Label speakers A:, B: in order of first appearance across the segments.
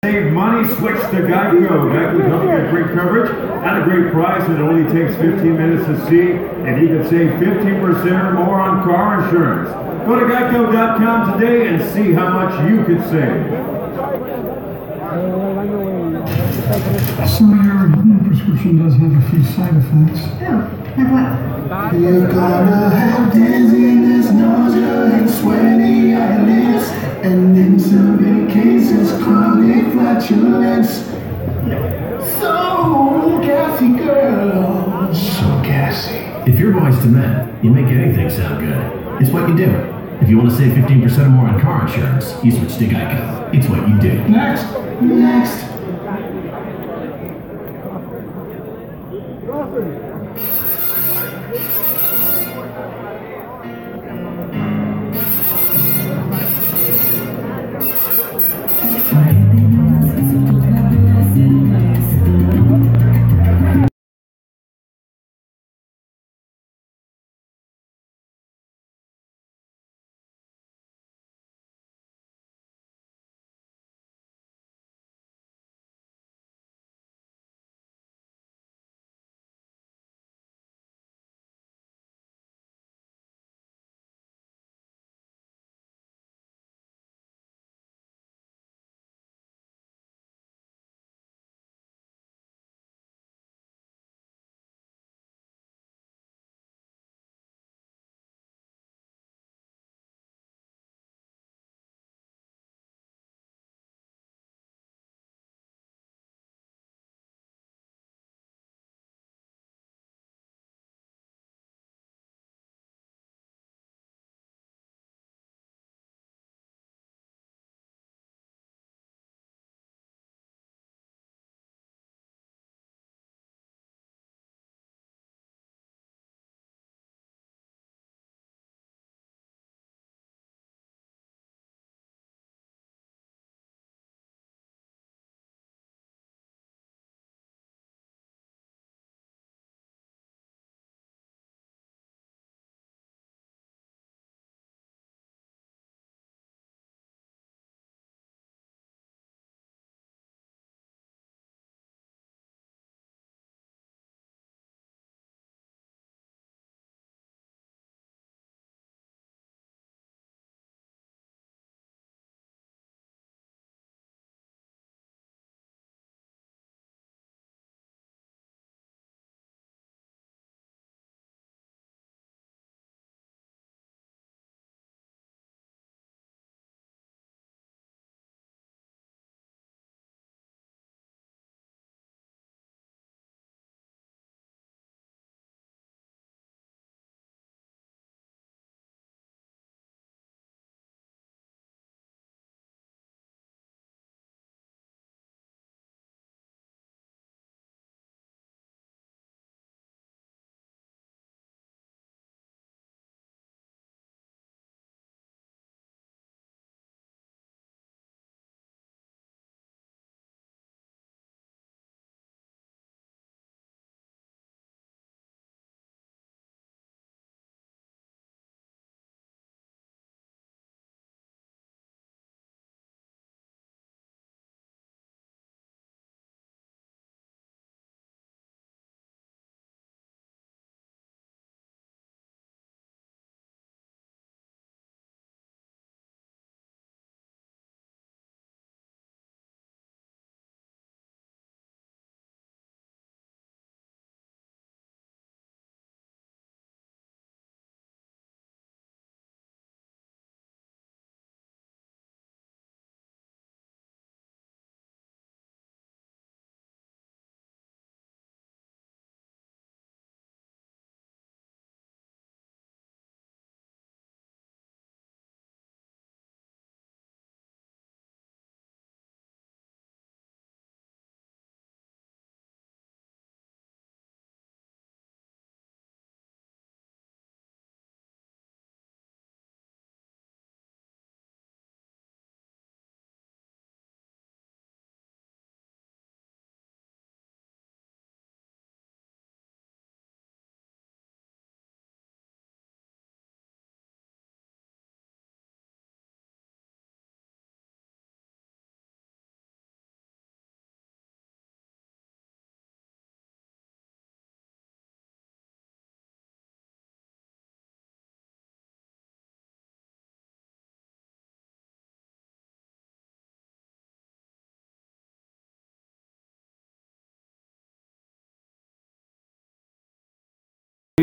A: Save money, switch to Geico. Geico helps you get great coverage at a great price. It only takes 15 minutes to see, and you can save 15% or more on car insurance. Go to geico.com today and see how much you could save.
B: So your new prescription does have a few side effects.
C: Oh, like what?
B: You're gonna have dizziness, nausea, and sweaty eyelids, and in severe cases, chronic flatulence. So gassy, girl. So gassy.
D: If you're boys to men, you make anything sound good. It's what you do. If you want to save 15% or more on car insurance, you switch to Geico. It's what you do.
B: Next.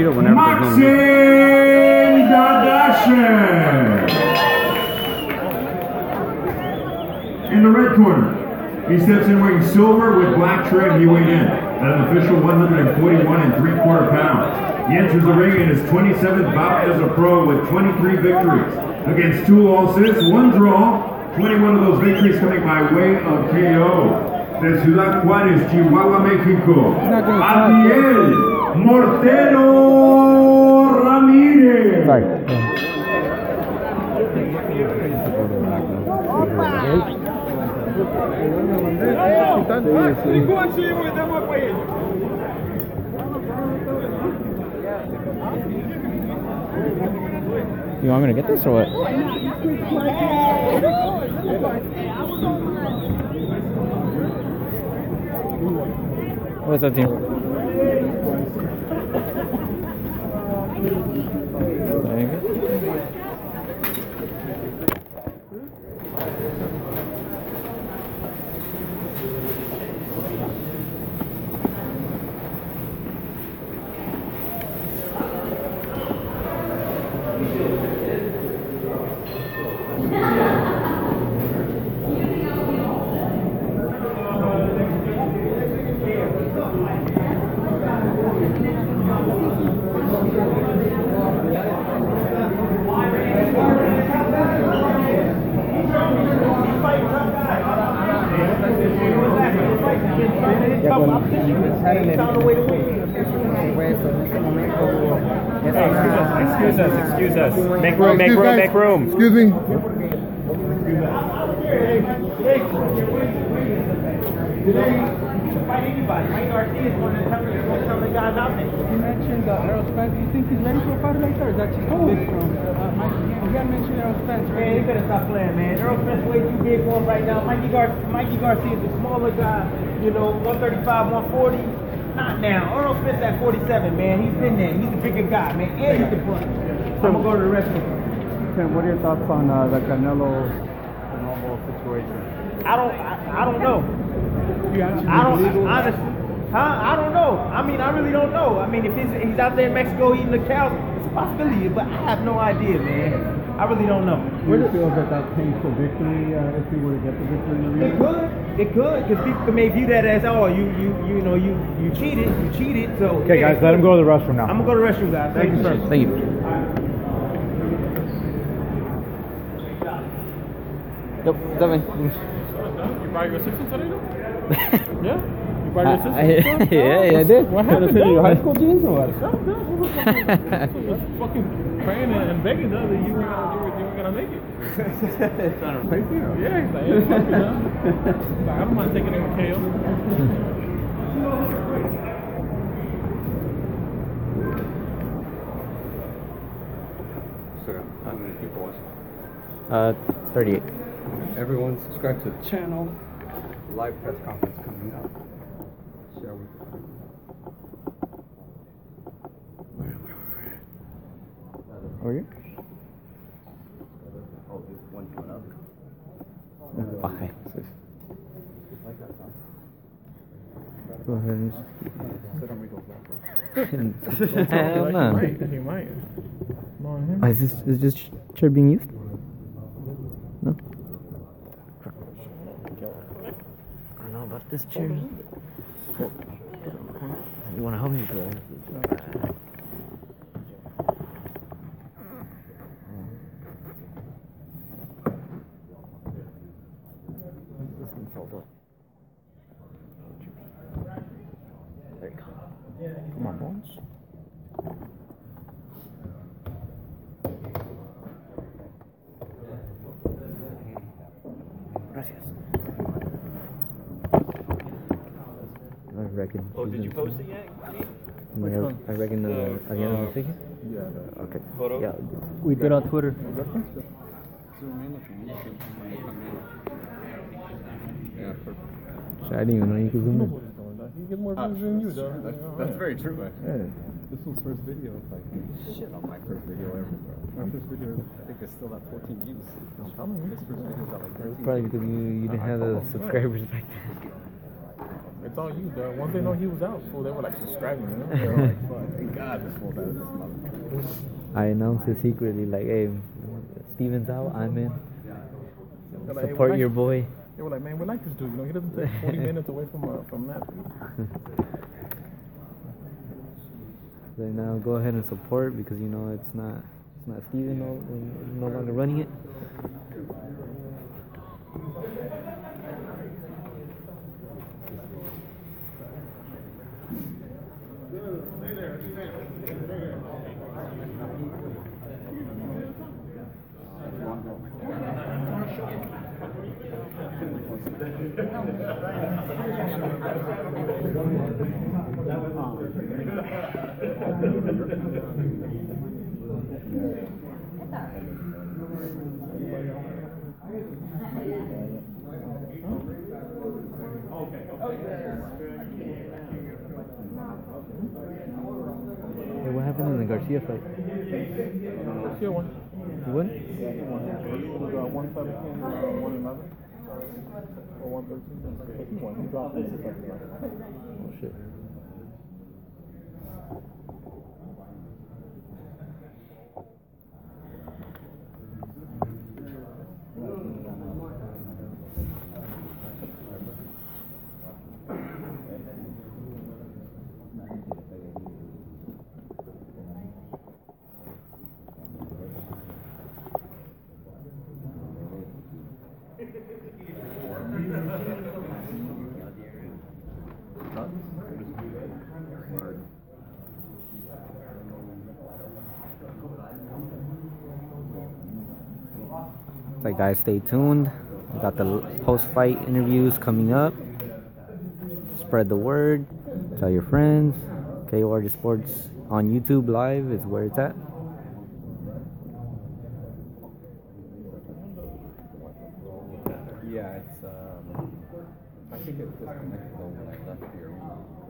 E: video whenever there's no music.
A: In the red corner, he steps in wearing silver with black trim. He weighed in at an official 141 3/4 pounds. He enters the ring in his 27th bout as a pro with 23 victories against 2 losses, 1 draw, 21 of those victories coming by way of KO. De Ciudad Juárez, Chihuahua, Mexico, Ariel Mortero Ramirez.
E: Sorry. You want me to get this or what? What's up, team? There you go.
F: Excuse us. Make room.
G: Excuse me.
F: Mike Garcia is one of the guys out there.
H: You mentioned Aerospace. Do you think he's ready for a fight like that? Or is that just big from him? You gotta mention Aerospace, right?
F: Man, you better stop playing, man. Aerospace way too big for him right now. Mikey Garcia is a smaller guy, 135, 140. Not now. Aerospace at 47, man. He's been there. He's a bigger guy, man. And he can punch. I'm gonna go to the restaurant.
H: Tim, what are your thoughts on the Canelo situation?
F: I don't know. Honestly. I don't know. I mean, I really don't know. I mean, if he's out there in Mexico eating the cows, it's a possibility, but I have no idea, man. I really don't know.
H: Where do you feel that painful victory, if he were to get the victory in the ring?
F: It could, because people may view that as, oh, you cheated, so.
H: Okay, guys, let him go to the restroom now.
F: I'm gonna go to the restroom, guys. Thank you, sir.
E: Thank you. Yep, definitely.
H: You buy your assistant today, though? Yeah? You buy your assistant?
E: Yeah, I did.
H: What happened? Your high school jeans or what? Fucking praying and begging that you were gonna make it. Trying to replace you? Yeah, he's like, hey, fuck you, man. Like, I don't mind taking him with KO.
G: So, how many people watching?
E: 38.
G: Everyone subscribe to the channel. Live press conference coming up. Share with them.
E: Where are you?
G: Oh, there's one coming up.
E: Bye. Go ahead and
G: Sit on Rico's lap.
E: hell no.
H: He might.
E: Is this chair being used? No? I don't know about this chair. You want to help me with it? This thing fell up. There you go. Come on, Bones. Gracias. I reckon.
F: Oh, did you post it yet?
E: I reckon again on the figure?
G: Yeah.
E: Okay.
F: Photo?
E: Yeah.
H: We did on Twitter.
G: Yeah, perfect.
E: So I didn't even know you could zoom in.
H: You get more views than you, though.
G: That's very true, man.
E: Yeah.
G: This was first video. Like, shit on my first video ever, bro. My first video, I think it's still at 14 views.
E: I'm telling you.
G: This first video is at like 13.
E: Probably because you didn't have the subscribers back then.
H: It's all you, dog. Once they know he was out, fool, they were like subscribing, you know? They were like, fuck, thank God this fool's out of this motherfucker.
E: I announced it secretly, like, hey, Steven's out, I'm in.
H: They're like, hey,
E: Support
H: we
E: your
H: like-
E: boy.
H: They were like, man, we like this dude, you know? He doesn't take 40 minutes away from that.
E: Then now go ahead and support because you know it's not Steven no longer running it. Hey, what happened in the Garcia fight?
H: Garcia won.
E: He won?
H: Yeah, he won. It was 117 or 111 or 113. He won. He dropped this.
E: Oh shit. So guys, stay tuned. We got the post-fight interviews coming up. Spread the word. Tell your friends. KORG Sports on YouTube live is where it's at.
G: Yeah, it's I think it's disconnected though when I left here.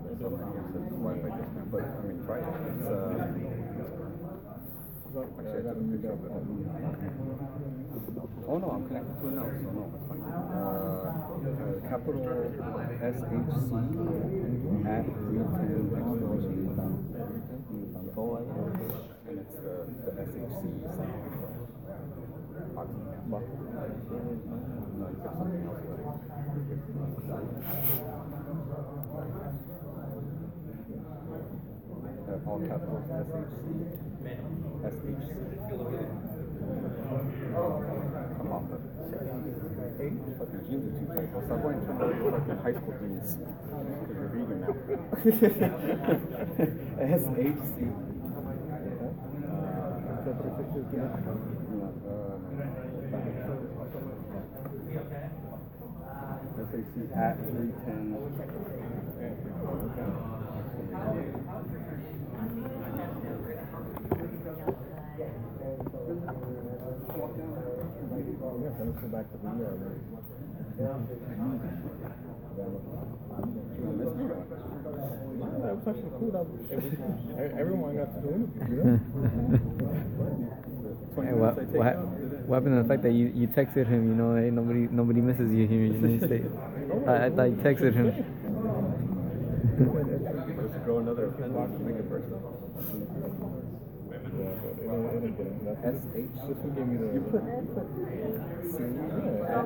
G: There's something here that says Wi-Fi disconnect, but I mean try it. It's actually I took a picture of it. Oh no, I'm connected to it now, so no, it's fine. Capital SHC at 310 exclamation and it's the SHC sign. No, you put something else with it. All capitals SHC. Come on. Fucking genes are too tight. Well, stop going to fucking high school genes. Because you're vegan now. SHC. SHC at 310.
H: Let's go back to the ER. That was actually cool. Everyone got to do it. You know?
E: Hey, what happened to the fact that you texted him? You know, hey, nobody misses you here in the United States. I thought you texted him.
G: Let's grow another offense to make it personal. SH. You put C at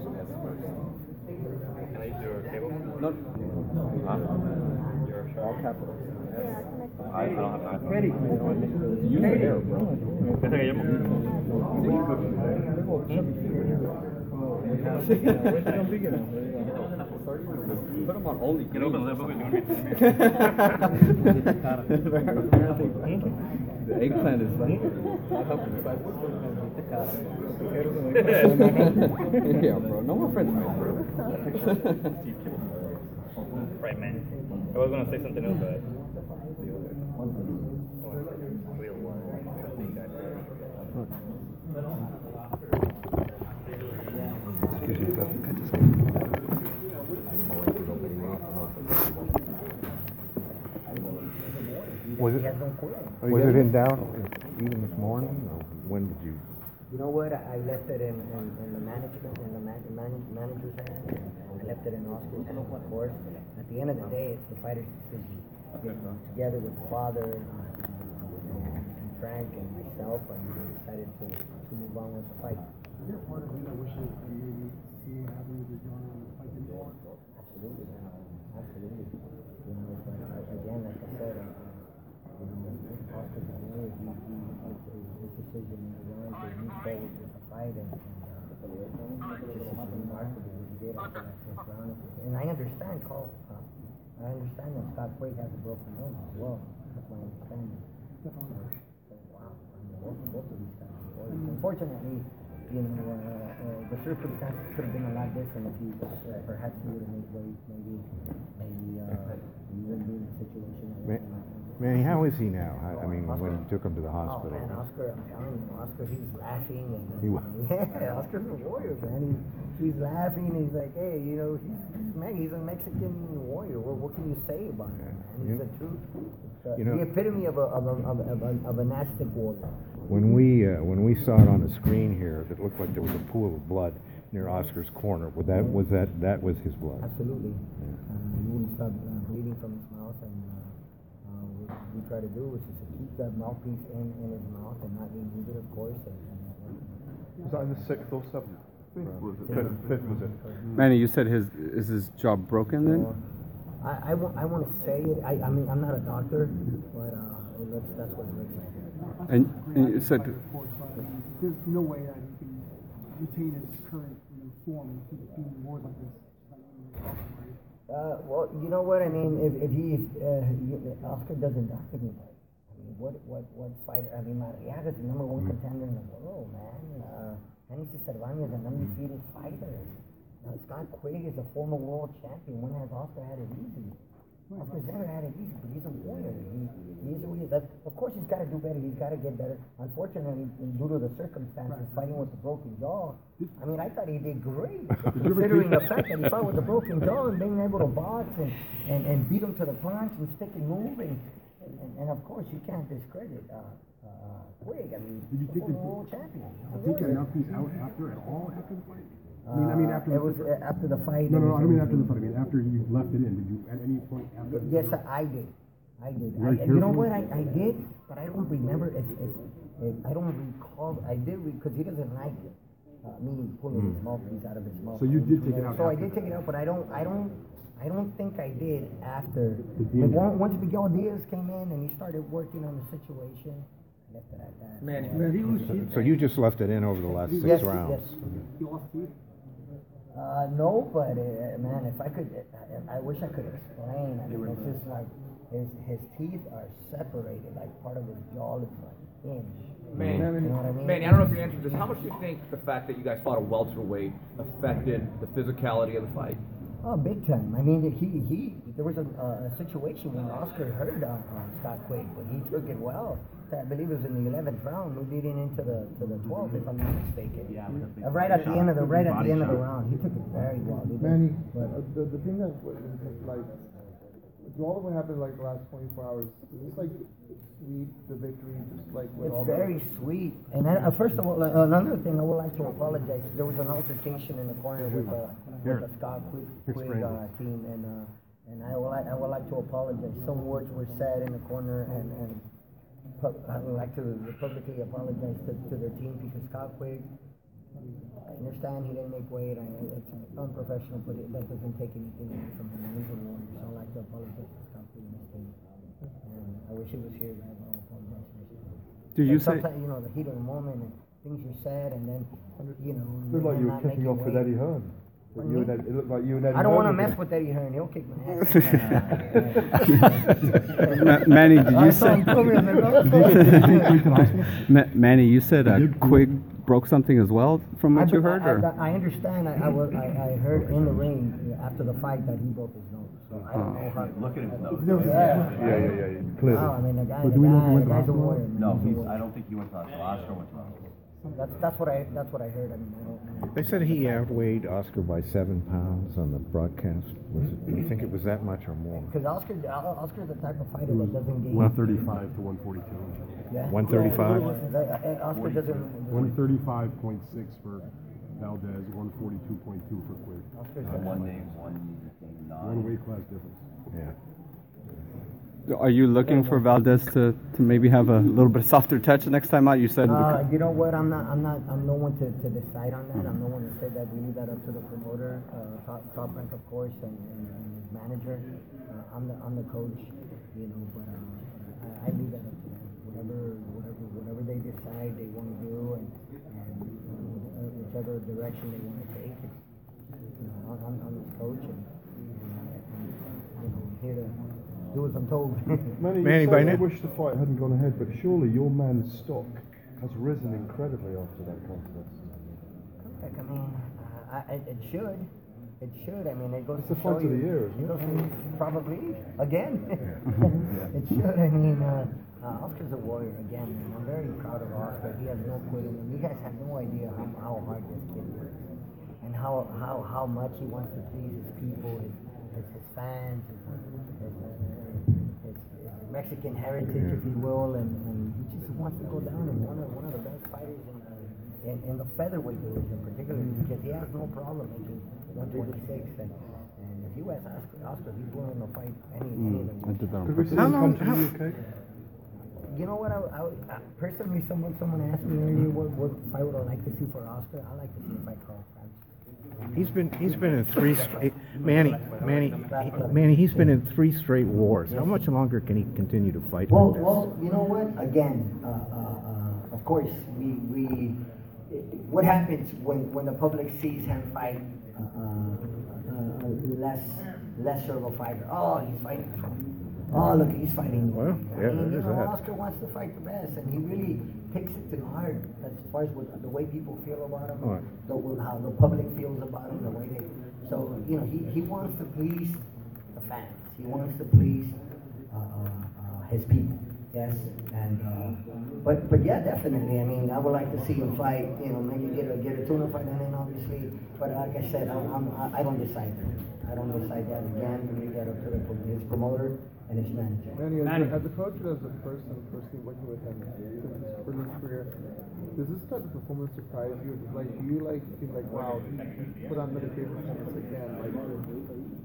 G: HS first. Can I use your cable? No. All capitals. I don't have an iPhone. Ready. Use the air, bro. Put them on only. Get open, the eggplant is like yeah, bro. No more French fries, bro.
I: Right, man. I was gonna say something else, but real one.
E: Excuse me, but I just was it in down even this morning, or when did you
J: You know what? I left it in the management, in the manager's hands. I left it in Oscar's hands, of course. At the end of the day, it's the fighter's decision. Together with the father and Frank and myself, and we decided to move on with the fight.
B: Is there a part of you that wishes that maybe seeing what happened with your John on the fight didn't go on?
J: Absolutely, absolutely. You know, but again, like I said, Oscar's the way his decision to run to move forward with the fight, and just remarkable what he did after that first round. And I understand, Carl. I understand that Scott Quigg has a broken nose as well. That's my understanding. Wow, I mean, both of these guys. Unfortunately, you know, the circumstances could have been a lot different if he perhaps he would have made weight. Maybe he wouldn't be in the situation.
K: Manny, how is he now? I mean,
J: Oscar?
K: when you took him to the hospital.
J: Oh man, Oscar, I'm telling you, Oscar, he's laughing and
K: He
J: Oscar's a warrior, man. He's laughing. He's like, hey, you know, he's a Mexican warrior. What can you say about him, man? He's the truth. The epitome of a Aztec warrior.
K: When we saw it on the screen here, it looked like there was a pool of blood near Oscar's corner. That was his blood.
J: Absolutely. He wouldn't stop bleeding from his mouth, and what we try to do is just to keep that mouthpiece in his mouth and not remove it, of course.
L: Was that in the 6th or 7th? Fifth was it?
G: Manny, you said is his jaw broken then?
J: I want to say it. I mean, I'm not a doctor, but that's what it looks like.
G: And you said
B: there's no way that he can retain his current form and keep doing wars like this.
J: Well, you know what I mean. If Oscar doesn't die anybody, I mean, what fighter? I mean, Mariaga's the #1 contender in the world, man. Hennessy Cervantes is an undefeated fighter. Scott Quigg is a former world champion. When has Oscar had it easy? Oscar's never had it easy, but he's a warrior. He's a warrior. Of course, he's got to do better. He's got to get better. Unfortunately, due to the circumstances, fighting with the broken jaw, I mean, I thought he did great, considering the fact that he fought with a broken jaw and being able to box and beat him to the punch and stick and move. And of course, you can't discredit Quigg. I mean, he's a former world champion.
B: Did you take enough piece out after at all after the fight? I mean, after
J: it was after the fight.
B: No, I don't mean after the fight. I mean, after you left it in, did you at any point after?
J: Yes, I did. You know what? I did, but I don't remember if I don't recall. I did because he doesn't like me pulling his mouthpiece out of his mouth.
B: So you did take it out.
J: So I did take it out, but I don't think I did after. Once Miguel Diaz came in and he started working on the situation. I left it at that.
K: So you just left it in over the last 6 rounds.
J: Yes. No, but man, if I could, I wish I could explain. I mean, it's just like his teeth are separated, like part of his jaw looks like hinge.
M: Manny,
J: you know what I mean?
M: Manny, I don't know if you answered this. How much do you think the fact that you guys fought a welterweight affected the physicality of the fight?
J: Oh, big time. I mean, there was a situation when Oscar heard Scott Quigg, but he took it well. I believe it was in the 11th round, leading into the 12th, if I'm not mistaken. Yeah. Right at the end of the round, he took it very well.
L: Manny, the thing that like, through all of what happened like the last 24 hours, is this like sweet, the victory, just like with
J: it's very sweet. And then, first of all, another thing I would like to apologize. There was an altercation in the corner with the Scott Quigg team, and I would like to apologize. Some words were said in the corner, and I would like to publicly apologize to their team because Scott Quigg, I understand he didn't make weight. It's unprofessional, but that doesn't take anything away from him. He's a warrior, so I'd like to apologize to Scott Quigg and his team. And I wish he was here. I'll apologize for his
G: Do you
J: say? Sometimes, you know, the heat of the moment and things are said, and then, you know,
L: it looked like you were kicking off with Eddie Hearn. It looked like you and Eddie
J: I don't want to mess with Eddie Hearn. He'll kick my ass.
G: Manny, did you say? Manny, you said Quigg broke something as well, from what you heard?
J: I understand. I heard in the ring after the fight that he broke his nose. So I don't know how.
N: Look at his nose.
L: Yeah. Clearly.
J: I mean, the guy's a warrior.
N: No, I don't think he went to the hospital. Oscar went to the hospital.
J: That's what I heard. I mean, I don't know.
K: They said he outweighed Oscar by 7 pounds on the broadcast. Do you think it was that much or more?
J: Because Oscar's the type of fighter that doesn't gain.
N: 135 to 142.
J: Yeah.
K: 135.
J: Oscar doesn't.
N: 135.6 for Valdez, 142.2 for Quigg.
G: One name, one
N: One weight class difference.
K: Yeah.
O: Are you looking for Valdez to maybe have a little bit softer touch next time out? You said.
J: You know what? I'm no one to decide on that. I'm no one to say that. We leave that up to the promoter, top rank of course, and his manager. I'm the coach, you know. But I leave that up to them. Whatever they decide they want to do, and whichever direction they want to take. You know, I'm the coach, and you know, here to do as I'm told.
N: Manny, I wish the fight hadn't gone ahead, but surely your man's stock has risen incredibly after that contest.
J: I mean, it should. It should. I mean, it goes
N: It's
J: to
N: the fight of the year, isn't it?
J: Probably again. It should. I mean, Oscar's a warrior again, and I'm very proud of Oscar. He has no quit in him. You guys have no idea how hard this kid works, and how much he wants to please his people, his fans, his Mexican heritage, if you will, and he just wants to go down and one of the best fighters in the featherweight division, particularly because he has no problem making 126. And if you ask Oscar, he's willing to fight any of them.
N: How long? Okay?
J: You know what? I personally, someone asked me earlier what fight would I like to see for Oscar. I like to see him fight Carl France.
K: He's been in 3 Manny. He's been in 3 straight wars. How much longer can he continue to fight?
J: Well, you know what? Again, of course, we what happens when the public sees him fight lesser of a fighter? Oh, he's fighting Trump. Oh, look, he's fighting.
K: Well, yeah,
J: you know, Oscar wants to fight the best, and he really takes it to heart as far as the way people feel about him, how the public feels about him, the way they. So you know, he wants to please the fans. He wants to please his people. Yes, and but yeah, definitely. I mean, I would like to see him fight. You know, maybe get a tuna fight, and then obviously. But like I said, I don't decide that. I don't decide that again. We leave that up to his promoter and his manager.
L: Manny, as a coach and as a person personally working with him for his career, does this type of performance surprise you? Like, do you feel like, wow, he put on another great performance again? Like,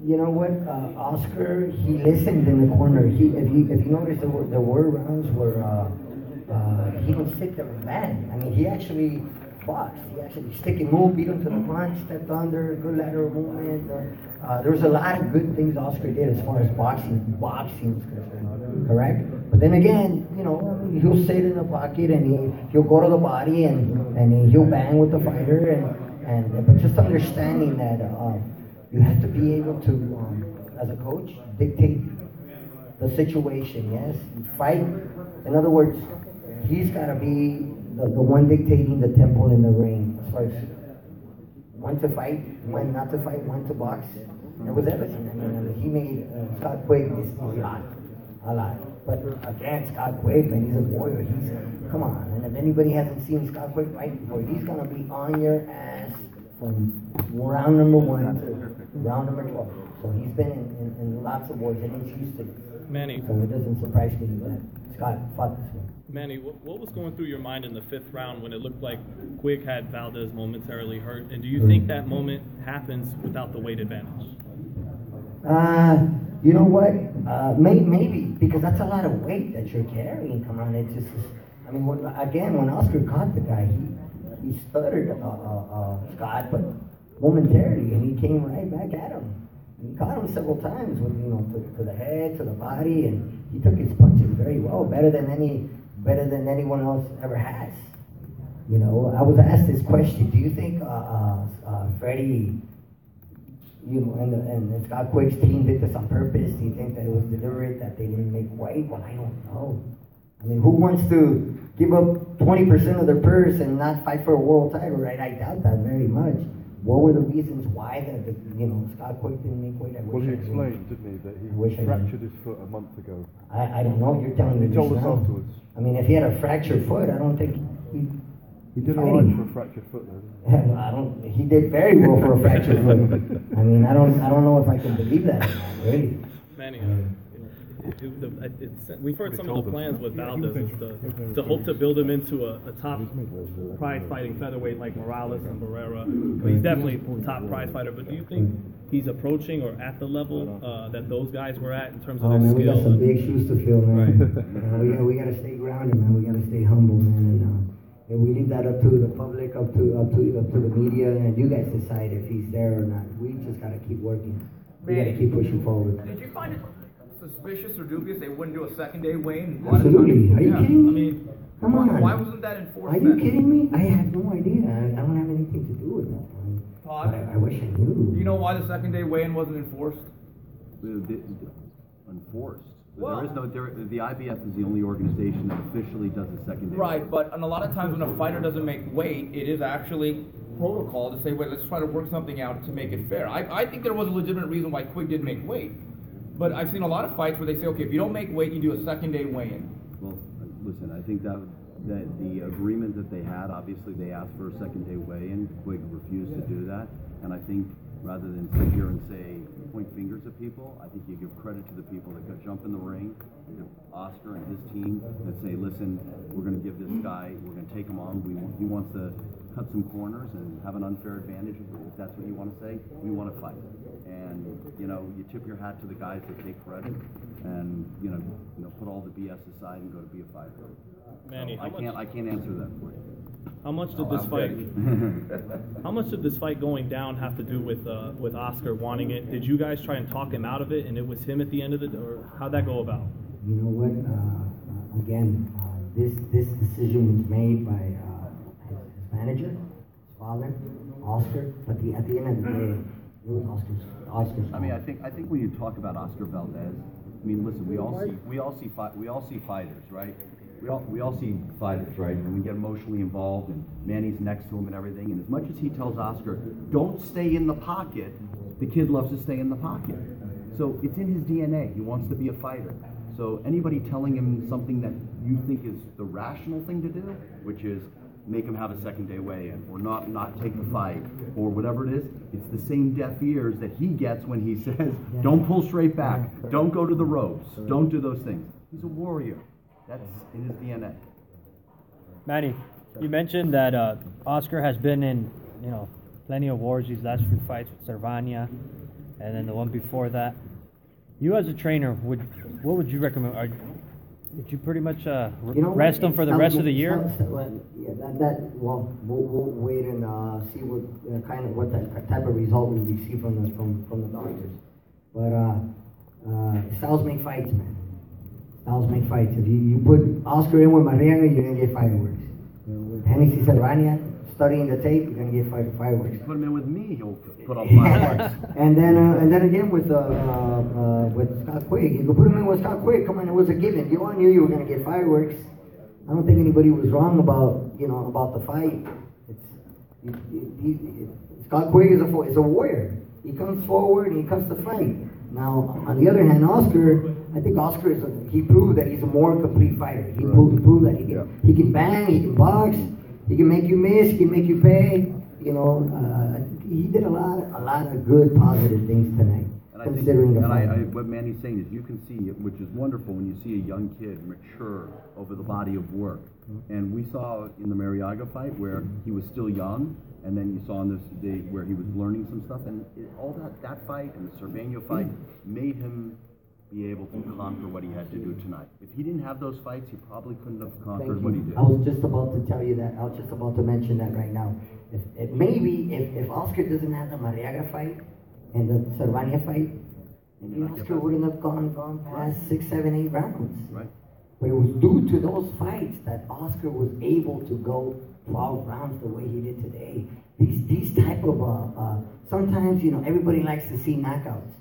J: you know what, Oscar, he listened in the corner. If you notice, there were rounds where he would sit there and bang. I mean, he actually boxed. He actually stick and move, beat him to the punch, stepped under, good lateral movement. There was a lot of good things Oscar did as far as boxing was concerned, correct? But then again, you know, he'll sit in the pocket and he'll go to the body and he'll bang with the fighter but just understanding that you have to be able to, as a coach, dictate the situation. Yes, fight. In other words, he's got to be the one dictating the tempo in the ring as far as when to fight, when not to fight, when to box. It was everything. I mean, he made Scott Quigg is a lot. But again, Scott Quigg, man, he's a warrior. Come on. And if anybody hasn't seen Scott Quigg fight before, he's gonna be on your ass from round number 1 to round number 12. So he's been in lots of wars, and he's used to it.
H: Manny.
J: So it doesn't surprise me that Scott fought this one.
H: Manny, what was going through your mind in the 5th round when it looked like Quigg had Valdez momentarily hurt? And do you think that moment happens without the weight advantage?
J: You know what? Maybe, because that's a lot of weight that you're carrying. Come on, it's just. I mean, when Oscar caught the guy, he stuttered Scott, but momentarily, and he came right back at him. And he caught him several times, with to the head, to the body, and he took his punches very well, better than anyone else ever has. You know, I was asked this question: do you think Freddie? You know, and Scott Quigg's team did this on purpose? Do you think that it was deliberate, that they didn't make weight? Well, I don't know. I mean, who wants to give up 20% of their purse and not fight for a world title, right? I doubt that very much. What were the reasons why Scott Quigg didn't make weight?
N: Well, he explained, didn't he, that he fractured his foot a month ago.
J: I don't know. You're telling me
N: he told us
J: now.
N: afterwards.
J: I mean, if he had a fractured foot, I don't think
N: He did all right for a fractured foot, though.
J: I don't. He did very well for a fractured foot. I mean, I don't know if I can believe that. Really.
H: Manny, we've heard some of the plans with Valdez is to hope to build him into a top prize fighting featherweight like Morales and Barrera. He's definitely a top prize fighter, but do you think he's approaching or at the level that those guys were at in terms of their
J: man,
H: skill?
J: We got some big shoes to fill, man. We got to stay grounded, man. We got to stay humble, man. And we leave that up to the public, up to the media, and you guys decide if he's there or not. We just got to keep working. We got to keep pushing forward.
M: Did you find it suspicious or dubious they wouldn't do a second-day weigh-in?
J: Absolutely. Are you kidding me?
M: I mean,
J: come on.
M: Why wasn't that enforced?
J: Are you kidding me? I have no idea. I don't have anything to do with that.
M: Todd,
J: I wish I knew.
M: Do you know why the second-day weigh-in wasn't enforced?
P: Enforced? Well, the IBF is the only organization that officially does a second-day.
M: Right, but a lot of times when a fighter doesn't make weight, it is actually protocol to say, wait, let's try to work something out to make it fair. I think there was a legitimate reason why Quigg didn't make weight. But I've seen a lot of fights where they say, okay, if you don't make weight, you do a second-day weigh-in.
P: Well, listen, I think that the agreement that they had, obviously they asked for a second-day weigh-in. Quigg refused to do that. And I think rather than sit here and say, point fingers at people, I think you give credit to the people that could jump in the ring, Oscar and his team, that say, listen, we're going to give this guy, we're going to take him on. He wants to cut some corners and have an unfair advantage, if that's what you want to say. We want to fight. And, you tip your hat to the guys that take credit and, put all the BS aside and go to be a fighter.
H: Manny,
P: I can't answer that for you.
H: How much did this fight? How much did this fight going down have to do with Oscar wanting it? Did you guys try and talk him out of it, and it was him at the end of it, or how'd that go about?
J: You know what? Again, this decision was made by his manager, his father, Oscar. But at the end of the day, it was Oscar's.
P: I mean, I think when you talk about Oscar Valdez, I mean, listen, we all see fighters, right? We all see fighters, right? And we get emotionally involved, and Manny's next to him and everything. And as much as he tells Oscar, don't stay in the pocket, the kid loves to stay in the pocket. So it's in his DNA. He wants to be a fighter. So anybody telling him something that you think is the rational thing to do, which is make him have a second-day weigh-in, or not take the fight, or whatever it is, it's the same deaf ears that he gets when he says, don't pull straight back, don't go to the ropes, don't do those things. He's a warrior. That's in his DNA.
Q: Manny, you mentioned that Oscar has been in, plenty of wars. These last few fights with Cervania, and then the one before that. You as a trainer, what would you recommend? Would you pretty much rest him for the rest of the year?
J: Well, we'll wait and see what type of result we receive from the doctors. But styles make fights, man. Styles make fights. If you put Oscar in with Mariana, you're gonna get fireworks. Hennessy Cervania, studying the tape, you're gonna get fireworks.
P: Put him in with me, he'll put up fireworks.
J: and then again with Scott Quigg, you could put him in with Scott Quigg. Come on, it was a given. You all knew you were gonna get fireworks. I don't think anybody was wrong about the fight. Scott Quigg is a warrior. He comes forward and he comes to fight. Now, on the other hand, Oscar, I think Oscar he proved that he's a more complete fighter. He proved that he can bang, he can box, he can make you miss, he can make you pay. He did a lot of good, positive things tonight. Considering the fight.
P: What Manny's saying is you can see, which is wonderful, when you see a young kid mature over the body of work. And we saw in the Mariaga fight where he was still young, and then you saw in this day where he was learning some stuff, and all that fight and the Cervania fight made him be able to conquer what he had to do tonight. If he didn't have those fights, he probably couldn't have conquered what he did.
J: I was just about to tell you that. I was just about to mention that right now. If Oscar doesn't have the Mariaga fight and the Cervania fight, maybe Oscar wouldn't have gone past 6, 7, 8 rounds.
P: Right.
J: But it was due to those fights that Oscar was able to go 12 rounds the way he did today. These type of sometimes everybody likes to see knockouts,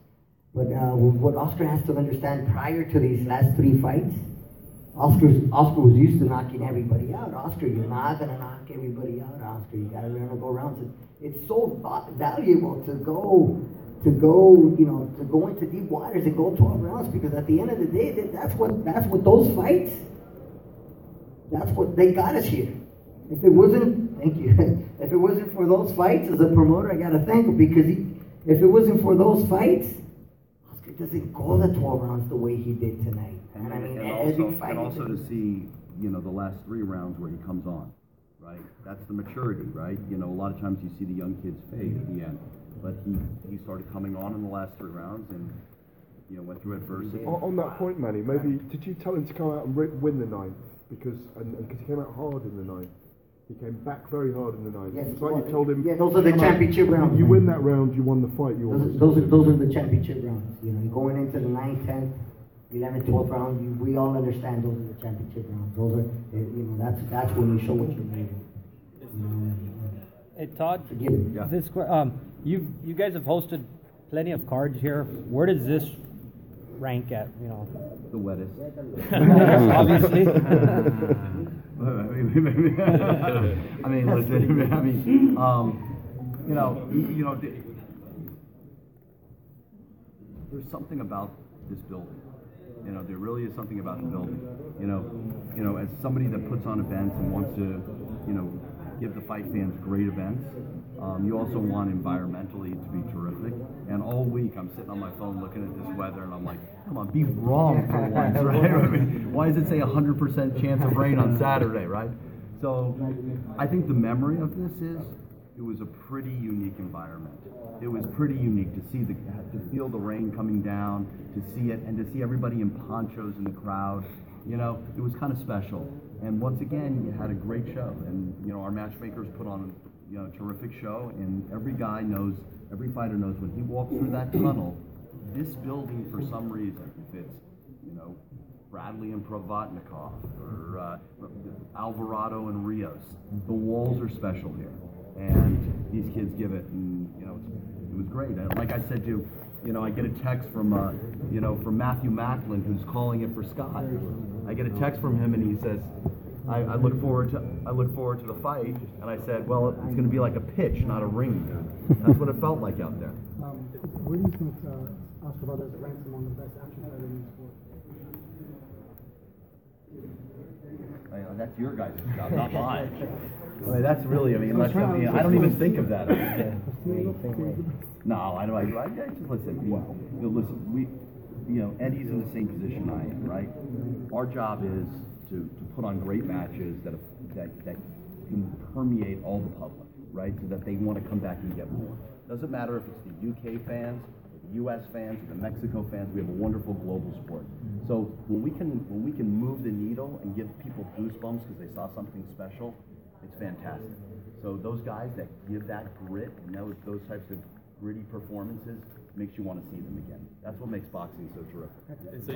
J: but what Oscar has to understand prior to these last 3 fights, Oscar was used to knocking everybody out. Oscar, you're not gonna knock everybody out. Oscar, you gotta learn to go rounds. It's so valuable to go into deep waters and go 12 rounds, because at the end of the day, that's what those fights. That's what they got us here. If it wasn't Thank you. If it wasn't for those fights, as a promoter, I gotta thank him because if it wasn't for those fights, Oscar doesn't go the 12 rounds the way he did tonight. And I mean,
P: and also to see, you know, the last 3 rounds where he comes on, right? That's the maturity, right? You know, a lot of times you see the young kids fade at the end, but he started coming on in the last 3 rounds and, you know, went through adversity.
N: On that point, Manny, maybe did you tell him to come out and win the 9th because he came out hard in the 9th. He came back very hard in the 9th.
J: Yes,
N: it's like you told him.
J: Yeah, those are the championship rounds.
N: You win that round, you won the fight.
J: Those are the championship rounds. You know, going into the 9th, 10th, 11th, 12th round, we all understand those are the championship rounds. Those are, you know, that's when you show what you're made of.
Q: Hey Todd,
J: Yeah.
Q: this you guys have hosted plenty of cards here. Where does this rank at? You know,
P: the wettest.
Q: Obviously.
P: I mean, listen. I mean, you know, there's something about this building. You know, there really is something about the building. You know, as somebody that puts on events and wants to, you know, give the fight fans great events, you also want environmentally to be terrific. And all week I'm sitting on my phone looking at this weather and I'm like, come on, be wrong for once, right? I mean, why does it say 100% chance of rain on Saturday, right? So I think the memory of this is, it was a pretty unique environment. It was pretty unique to see to feel the rain coming down, to see it, and to see everybody in ponchos in the crowd. You know, it was kind of special. And once again, you had a great show. And, you know, our matchmakers put on, you know, a terrific show. And every guy knows, every fighter knows when he walks through that tunnel, this building, for some reason, if it's, you know, Bradley and Provatnikov, or Alvarado and Rios, the walls are special here. And these kids give it, and, you know, it was great. And like I said to, you know, I get a text from, you know, from Matthew Macklin, who's calling it for Scott. I get a text from him, and he says, I look forward to the fight. And I said, well, it's going to be like a pitch, not a ring. That's what it felt like out there.
R: Where do you think Oscar Valdez ranks among the best action fighters in the sport?
P: That's your guys' job, not mine. I mean, that's really, I mean, I don't even think of that. No, I just listen, you know, Eddie's in the same position I am, right? Our job is to put on great matches that can permeate all the public, right? So that they want to come back and get more. Doesn't matter if it's the UK fans, the US fans, or the Mexico fans, we have a wonderful global sport. So when we can move the needle and give people goosebumps because they saw something special, it's fantastic. So those guys that give that grit and those types of gritty performances makes you want to see them again. That's what makes boxing so terrific.
R: So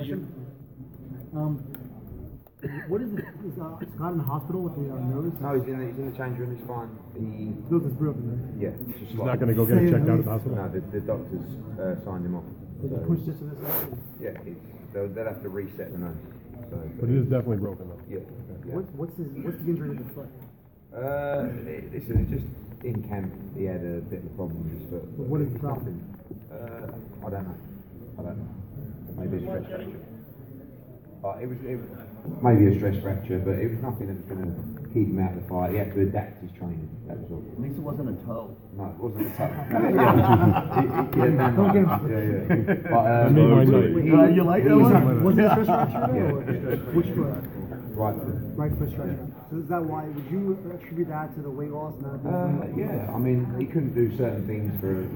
R: what is Scott in the hospital with the nose?
K: No, he's in the change room. He's fine.
R: Nose is broken, right?
K: Yeah.
N: He's not going to go get it checked out at the hospital.
K: No, the doctors signed him off.
R: Did they push this to the side?
K: Yeah, they'll have to reset the nose. So,
N: but it is definitely broken though.
K: Yeah.
R: What's the injury with the foot?
K: Listen, it's just in camp he had a bit of a problem with his foot.
R: What is the problem?
K: I don't know. Maybe a stress fracture. It was maybe a stress fracture, but it was nothing that was going to keep him out of the fight. He had to adapt his training. That was all.
P: At least it wasn't a toe.
K: No, it wasn't a toe. But
P: you like that one?
R: Was it a stress fracture?
K: Yeah.
R: Which foot?
K: Right foot.
R: Right foot stress fracture. So is that why? Would you attribute that to the weight loss?
K: Yeah, I mean, he couldn't do certain things for a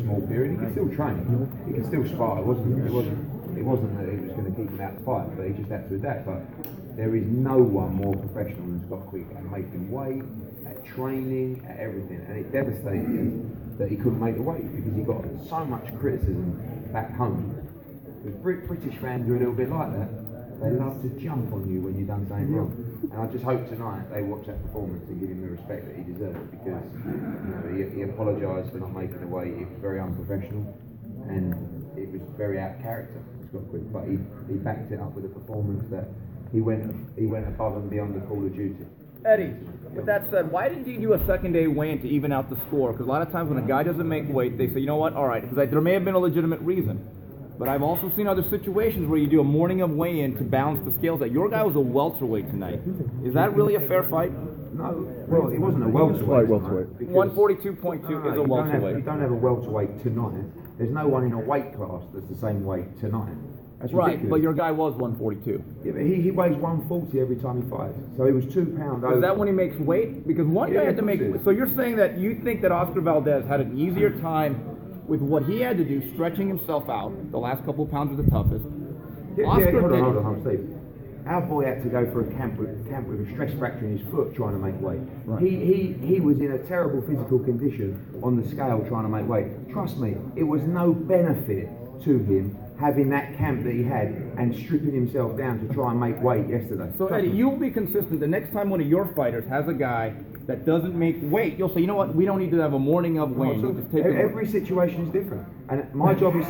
K: small period. He could still train. He could still spar. It wasn't that it was going to keep him out of the fight, but he just had to adapt. But there is no one more professional than Scott Quigg at making weight, at training, at everything. And it devastated him that he couldn't make the weight because he got so much criticism back home. The British fans are a little bit like that. They love to jump on you when you've done something wrong. And I just hope tonight they watch that performance and give him the respect that he deserves, because he apologised for not making the weight. It was very unprofessional and it was very out of character, Scott Quigg. But he backed it up with a performance that he went above and beyond the call of duty.
M: Eddie, with that said, why didn't you do a second day weigh-in to even out the score? Because a lot of times when a guy doesn't make weight, they say, you know what, all right, because there may have been a legitimate reason. But I've also seen other situations where you do a morning of weigh-in to balance the scales out. Your guy was a welterweight tonight. Is that really a fair fight?
K: No, well, it wasn't a welterweight.
N: Welterweight.
M: 142.2 is a welterweight.
K: You don't have a welterweight tonight. There's no one in a weight class that's the same weight tonight. That's
M: Right,
K: ridiculous.
M: but your guy was 142.
K: Yeah, but he weighs 140 every time he fights. So he was 2 pounds over.
M: Is that when he makes weight? Because one guy had to make. So you're saying that you think that Oscar Valdez had an easier time with what he had to do, stretching himself out. The last couple of pounds were the toughest. Oscar
K: hold on, Steve. Our boy had to go for a camp with a stress fracture in his foot trying to make weight.
M: Right.
K: He was in a terrible physical condition on the scale trying to make weight. Trust me, it was no benefit to him having that camp that he had and stripping himself down to try and make weight yesterday.
M: So Eddie, you'll be consistent. The next time one of your fighters has a guy that doesn't make weight, you'll say, you know what, we don't need to have a morning of weight.
K: So
M: just take
K: every situation is different. And my job is...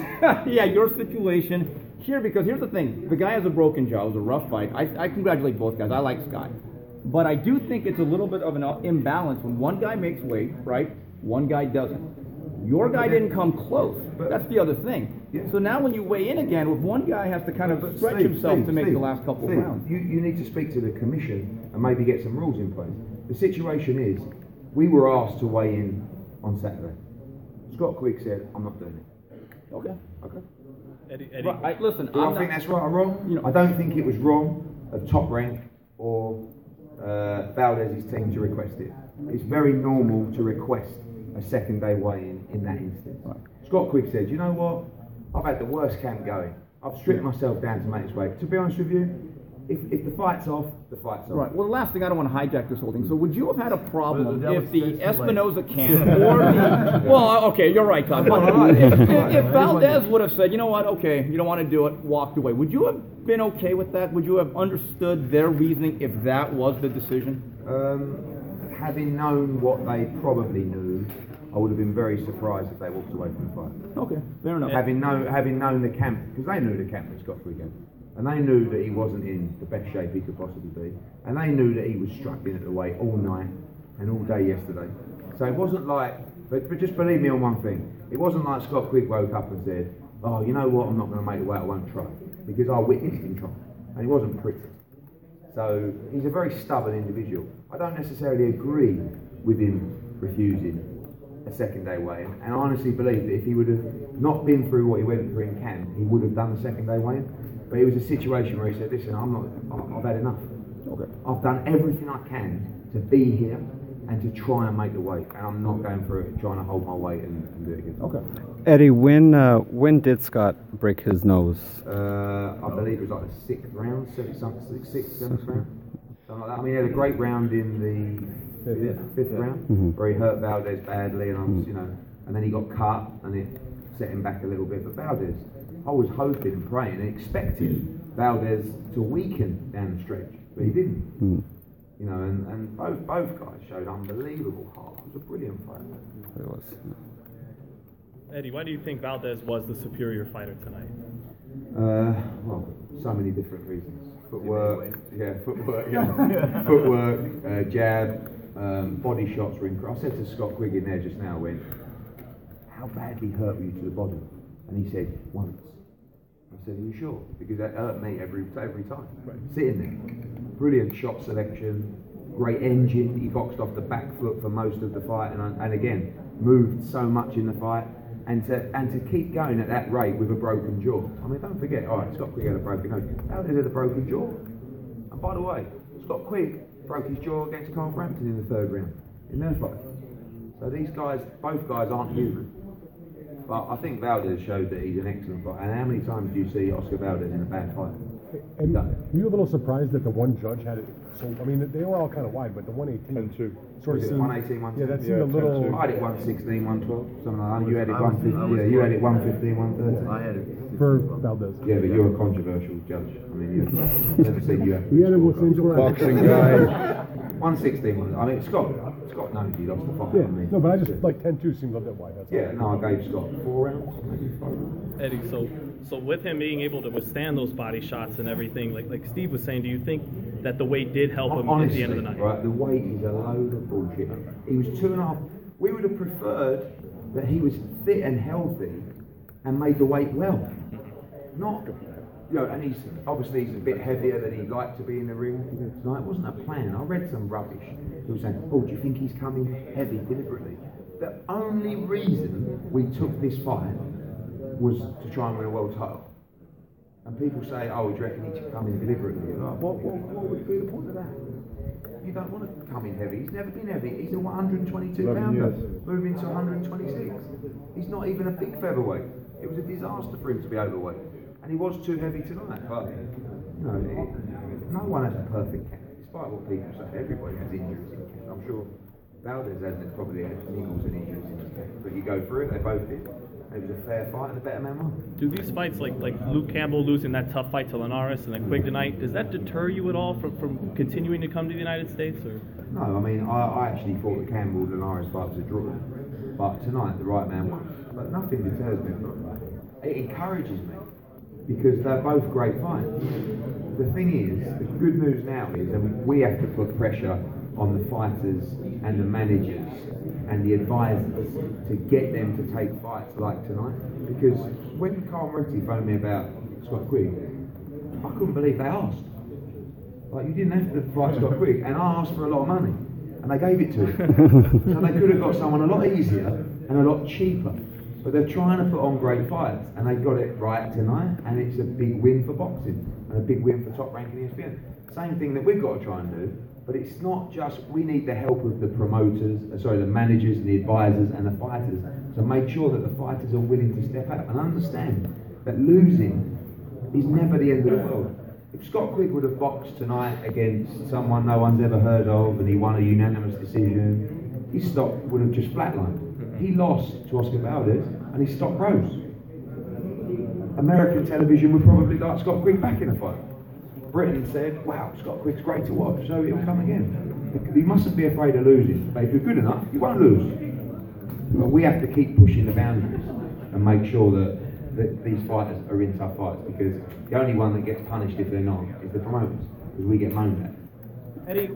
M: yeah, your situation here, because here's the thing. The guy has a broken jaw. It was a rough fight. I congratulate both guys. I like Scott. But I do think it's a little bit of an imbalance when one guy makes weight, right? One guy doesn't. Your guy didn't come close. That's the other thing.
K: Yeah.
M: So now when you weigh in again, one guy has to kind of stretch himself to make the last couple of rounds.
K: You need to speak to the commission and maybe get some rules in place. The situation is, we were asked to weigh in on Saturday. Scott Quigg said, I'm not doing it.
M: Okay.
H: Eddie.
M: Right, listen,
K: Do I think that's right or wrong? I don't think it was wrong of Top Rank or Valdez's team to request it. It's very normal to request a second day weigh-in in that instance. Right. Scott Quigg said, you know what? I've had the worst camp going. I've stripped myself down to make this weight. To be honest with you, if the fight's off, the fight's off.
M: Right. Well, the last thing, I don't want to hijack this whole thing. So would you have had a problem if the Espinoza camp or the... Well, okay, you're right, Todd. But if Valdez would have said, you know what, okay, you don't want to do it, walked away, would you have been okay with that? Would you have understood their reasoning if that was the decision?
K: Having known what they probably knew, I would have been very surprised if they walked away from the fight.
M: Okay, fair enough.
K: Having known the camp, because they knew the camp that Scott Quigg had, and they knew that he wasn't in the best shape he could possibly be, and they knew that he was struggling at the weight all night and all day yesterday. So it wasn't like, but just believe me on one thing, it wasn't like Scott Quigg woke up and said, oh, you know what, I'm not going to make the weight, I won't try, because I witnessed him try, and he wasn't pretty. So he's a very stubborn individual. I don't necessarily agree with him refusing a second day weigh-in, and I honestly believe that if he would have not been through what he went through in camp, he would have done the second day weigh-in. But it was a situation where he said, listen, I've had enough. Okay. I've done everything I can to be here and to try and make the weight, and I'm not going for it, trying to hold my weight and do it again.
O: Okay. Eddie, when did Scott break his nose?
K: I believe it was like the sixth round, seventh round, something like that. I mean, he had a great round in the fifth round, where he hurt Valdez badly, and I was, and then he got cut, and it set him back a little bit. But Valdez, I was hoping and praying and expecting Valdez to weaken down the stretch, but he didn't. And both guys showed unbelievable heart. It was a brilliant fight.
O: It was.
H: Eddie, why do you think Valdez was the superior fighter tonight?
K: Well, so many different reasons. Footwork, footwork, jab, body shots were incredible. I said to Scott Quigg in there just now, how badly hurt were you to the body? And he said, once. I said, are you sure? Because that hurt me every time. Right. Sitting there. Brilliant shot selection, great engine. He boxed off the back foot for most of the fight, and again, moved so much in the fight. And to keep going at that rate with a broken jaw. I mean, don't forget, Scott Quigg had a broken nose. Valdez had a broken jaw. And by the way, Scott Quigg broke his jaw against Carl Frampton in the third round, in their fight. So these guys, both guys aren't human. But I think Valdez showed that he's an excellent fighter. And how many times do you see Oscar Valdez in a bad fight?
S: And were you a little surprised that the one judge had it? So I mean, they were all kind of wide, but the 118 sort of seemed
K: 118, 112.
S: Yeah, that seemed a little.
K: I had it 116, 112, something like that. You had it 150. Yeah, you had it 115, 130.
P: I had it
S: for Valdez.
K: Yeah, but you're a controversial judge. I mean, you've never seen you.
S: We had it with
K: boxing guy. 116. I mean, Scott knows he lost the fight.
S: Yeah, no, but I just like 10-2 seems a bit wide. That's
K: all. No, I gave Scott 4 rounds, maybe 5 rounds.
H: Eddie, so with him being able to withstand those body shots and everything, like Steve was saying, do you think that the weight did help him at the end of the night?
K: Right, the weight is a load of bullshit. He was 2.5. We would have preferred that he was fit and healthy and made the weight well. Not You know, and he's obviously he's a bit heavier than he'd like to be in the ring tonight. It wasn't a plan. I read some rubbish. People saying, "Oh, do you think he's coming heavy deliberately?" The only reason we took this fight was to try and win a world title. And people say, "Oh, do you reckon he should come in deliberately?" Like, what would be the point of that? You don't want to come in heavy. He's never been heavy. He's a 122 pounder, moving to 126. He's not even a big featherweight. It was a disaster for him to be overweight. And he was too heavy tonight, but you know, no one has a perfect camp. Despite what people say, everybody has injuries in camp. I'm sure Valdez hasn't probably had niggles and injuries in his camp, but you go through it. They both did. It was a fair fight, and the better man won.
H: Do these fights, like Luke Campbell losing that tough fight to Linares and then Quigg tonight, does that deter you at all from continuing to come to the United States? Or
K: no, I mean, I actually thought the Campbell Linares fight was a draw, but tonight the right man won. But nothing deters me from it. It encourages me, because they're both great fights. The thing is, the good news now is that we have to put pressure on the fighters and the managers and the advisors to get them to take fights like tonight. Because when Carl Moretti phoned me about Scott Quigg, I couldn't believe they asked. Like, you didn't have to fight Scott Quigg, and I asked for a lot of money, and they gave it to him. So they could have got someone a lot easier and a lot cheaper. But they're trying to put on great fights, and they got it right tonight, and it's a big win for boxing, and a big win for top ranking ESPN. Same thing that we've got to try and do, but it's not just, we need the help of the promoters, the managers and the advisors and the fighters, to make sure that the fighters are willing to step up and understand that losing is never the end of the world. If Scott Quigg would have boxed tonight against someone no one's ever heard of, and he won a unanimous decision, his stock would have just flatlined. He lost to Oscar Valdez, and his stock rose. American television would probably like Scott Quigg back in a fight. Britain said, "Wow, Scott Quigg's great to watch, so he'll come again." You mustn't be afraid of losing, but if you're good enough, you won't lose. But we have to keep pushing the boundaries and make sure that these fighters are in tough fights, because the only one that gets punished if they're not is the promoters, because we get moaned at.
T: Eddie,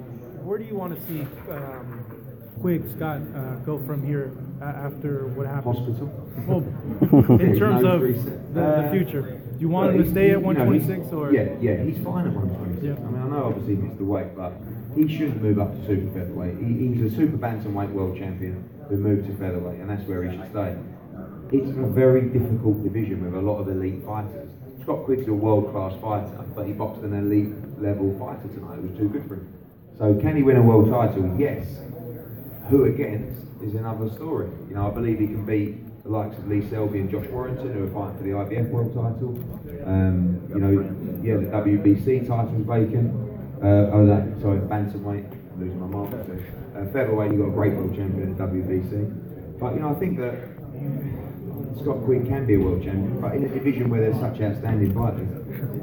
T: where do you want to see Quigg, Scott, go from here after what happened?
K: Hospital.
T: Well, in terms of the future, do you want him to stay at 126 or?
K: Yeah, he's fine at 126.
T: Yeah.
K: I mean, I know obviously he missed the weight, but he should move up to super featherweight. He's a super bantamweight world champion who moved to featherweight, and that's where he should stay. It's a very difficult division with a lot of elite fighters. Scott Quigg's a world-class fighter, but he boxed an elite level fighter tonight. It was too good for him. So can he win a world title? Yes. Who against is another story. You know, I believe he can beat the likes of Lee Selby and Josh Warrington, who are fighting for the IBF world title. You know, yeah, the WBC title's vacant. Bantamweight. I'm losing my mark. Featherweight, you've got a great world champion at the WBC. But you know, I think that Scott Quigg can be a world champion, but in a division where there's such outstanding fighters,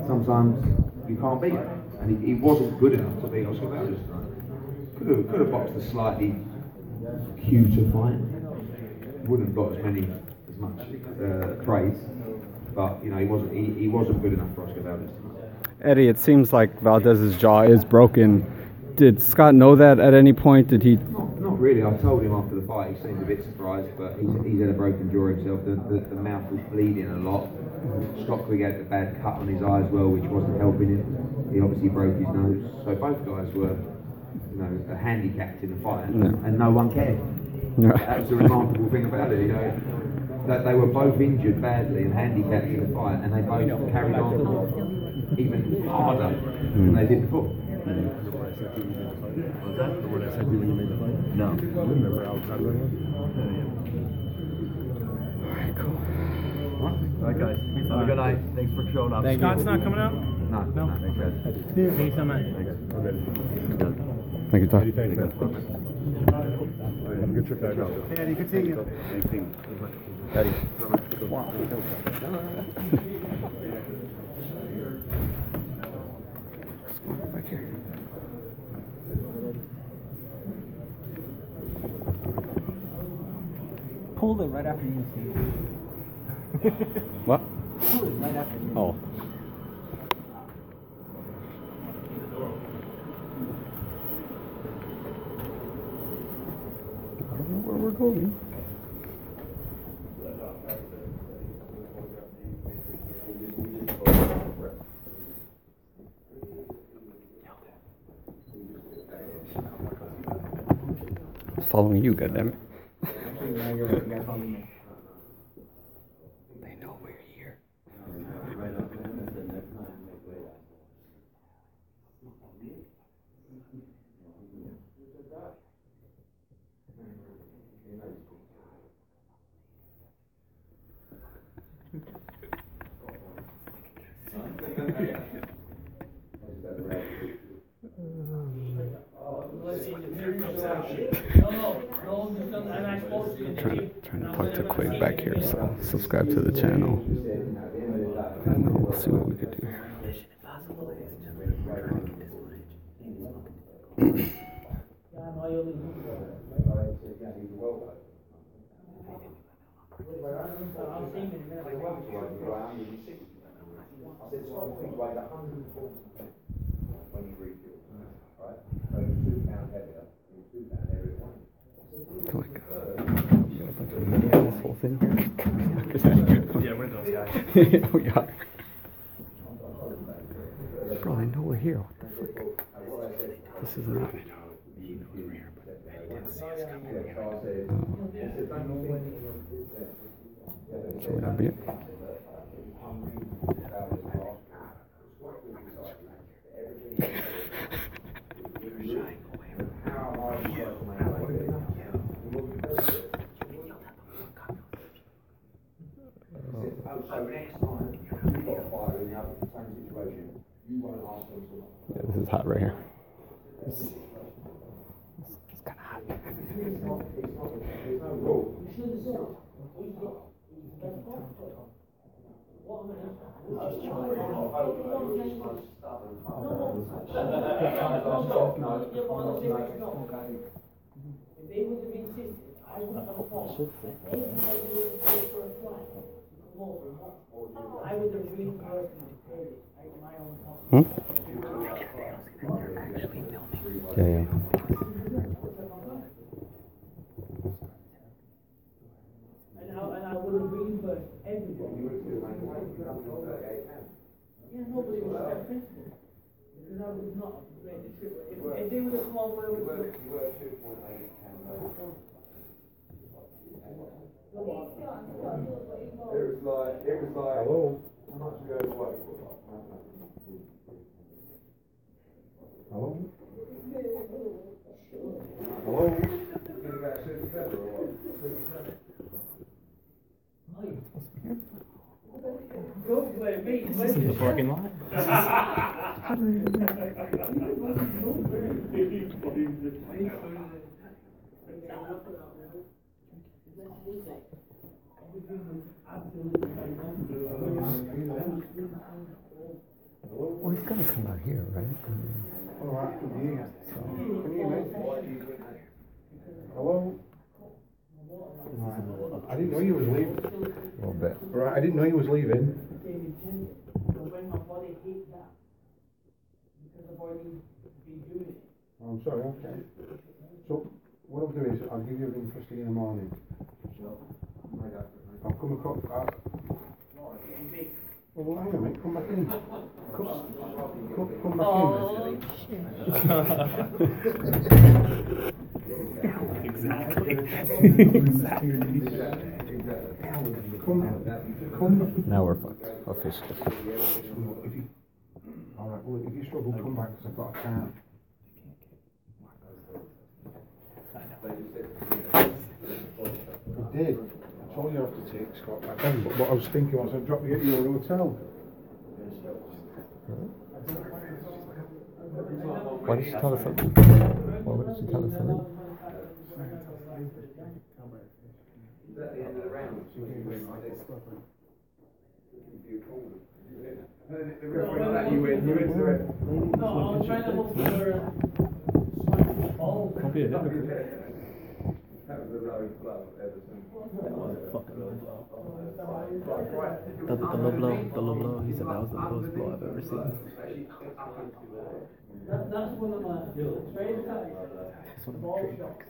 K: sometimes you can't beat him. And he wasn't good enough to beat Oscar Valdez tonight. Could have boxed a slightly cuter fight. Wouldn't have got as much praise, but you know, he wasn't good enough for Oscar Valdez tonight.
O: Eddie, it seems like Valdez's jaw is broken. Did Scott know that at any point? Did he?
K: Not really. I told him after the fight. He seemed a bit surprised, but he's had a broken jaw himself. The mouth was bleeding a lot. Scott Quigg had a bad cut on his eye as well, which wasn't helping him. He obviously broke his nose. So both guys were, you know, handicapped in the fight, and no one cared. That was the remarkable thing about it. You know, that they were both injured badly and handicapped in the fight, and they both carried on even harder than they did before.
S: Was that the word I said to you when you made the fight?
P: No.
S: You remember outside of it?
O: Alright, cool.
P: Alright, guys. Have a good night. Thanks for showing up.
T: Scott's not coming out?
K: No.
P: Thanks, guys.
T: Thank you so much.
O: Thank you, Todd.
S: Thank you. Have a good trip back out.
T: Hey, Eddie, good seeing you.
P: Thanks, team.
O: Eddie. Back here.
J: Pulled it right after you, Steve.
O: What?
J: Pulled it right after you.
O: Oh. I don't know where we're going. following you, goddammit.
G: They know we're here.
O: Trying to talk to Quigg back here, so subscribe to the channel. And we'll see what we can do here. Whole thing here.
H: Yeah, we're those guys.
O: We are. Bro, they know we're here. What the fuck? This is not. So would that be it? Yeah, this is hot right here. It's kind of hot. Hmm? Yeah, yeah.
F: And I would have reimbursed everybody. Yeah, nobody was that principle. Because I would not make the trip. If they would have come over with it was like, hello, how much you guys like? Hello? Hello?
H: This is the parking lot.
O: Well, he's gonna come out here, right?
N: Alright, can you hear me? Hello? I didn't know you was leaving.
O: A little bit.
N: Right, I didn't know you was leaving. I'm sorry, okay. So, what I'll do is, I'll give you a ring first thing in the morning. I'll come across. Well, hang on, mate, come back in. Come back in.
H: Exactly.
O: Now we're fucked, officially.
N: Alright, well, if you struggle, come back, because I've got a car. I did. That's all you have to take, Scott, back then. But what I was thinking was I'd drop you at your hotel.
O: Why did she tell us something? Why did she tell us something?
N: At the end of the round, she gave me my you win to it.
F: No, I was trying to look for
H: Don't be a hypocrite.
N: That was the lowest blow ever seen.
H: That was a fucking low blow. The low blow. He said that was the lowest blow I've ever seen.
F: That's one of my trade types.
H: That's one of my trademarks.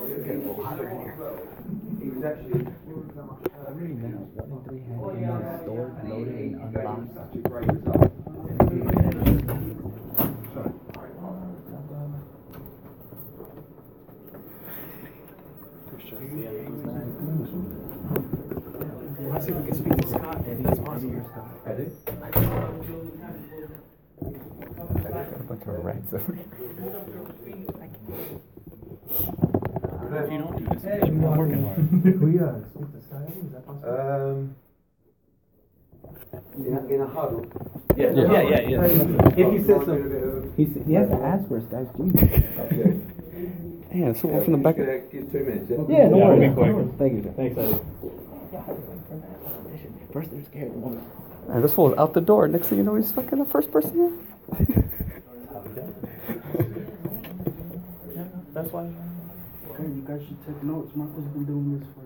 O: It's getting a little hotter in here.
N: He was actually
H: How many minutes? 1 in 3 handguns stored, loaded, and unlocked.
N: such a great result.
T: Let's see if we can speak to Scott. That's awesome.
G: Eddie?
O: A bunch of rats over here.
H: If you don't do this,
T: Hey,
H: I'm working hard.
T: Can we speak to Scott? Is that possible?
K: In a huddle.
H: Yeah.
T: If he says so, he has to ask for us, guys.
O: Yeah, someone from the back.
K: Give 2 minutes.
T: Yeah, no worries.
H: Be quick.
T: Thank you.
H: Thanks, Eddie.
T: First they're scared.
O: And this fool's out the door. Next thing you know, he's fucking the first person there.
H: That's why.
R: Okay, you guys should take notes. Marco's been doing this for a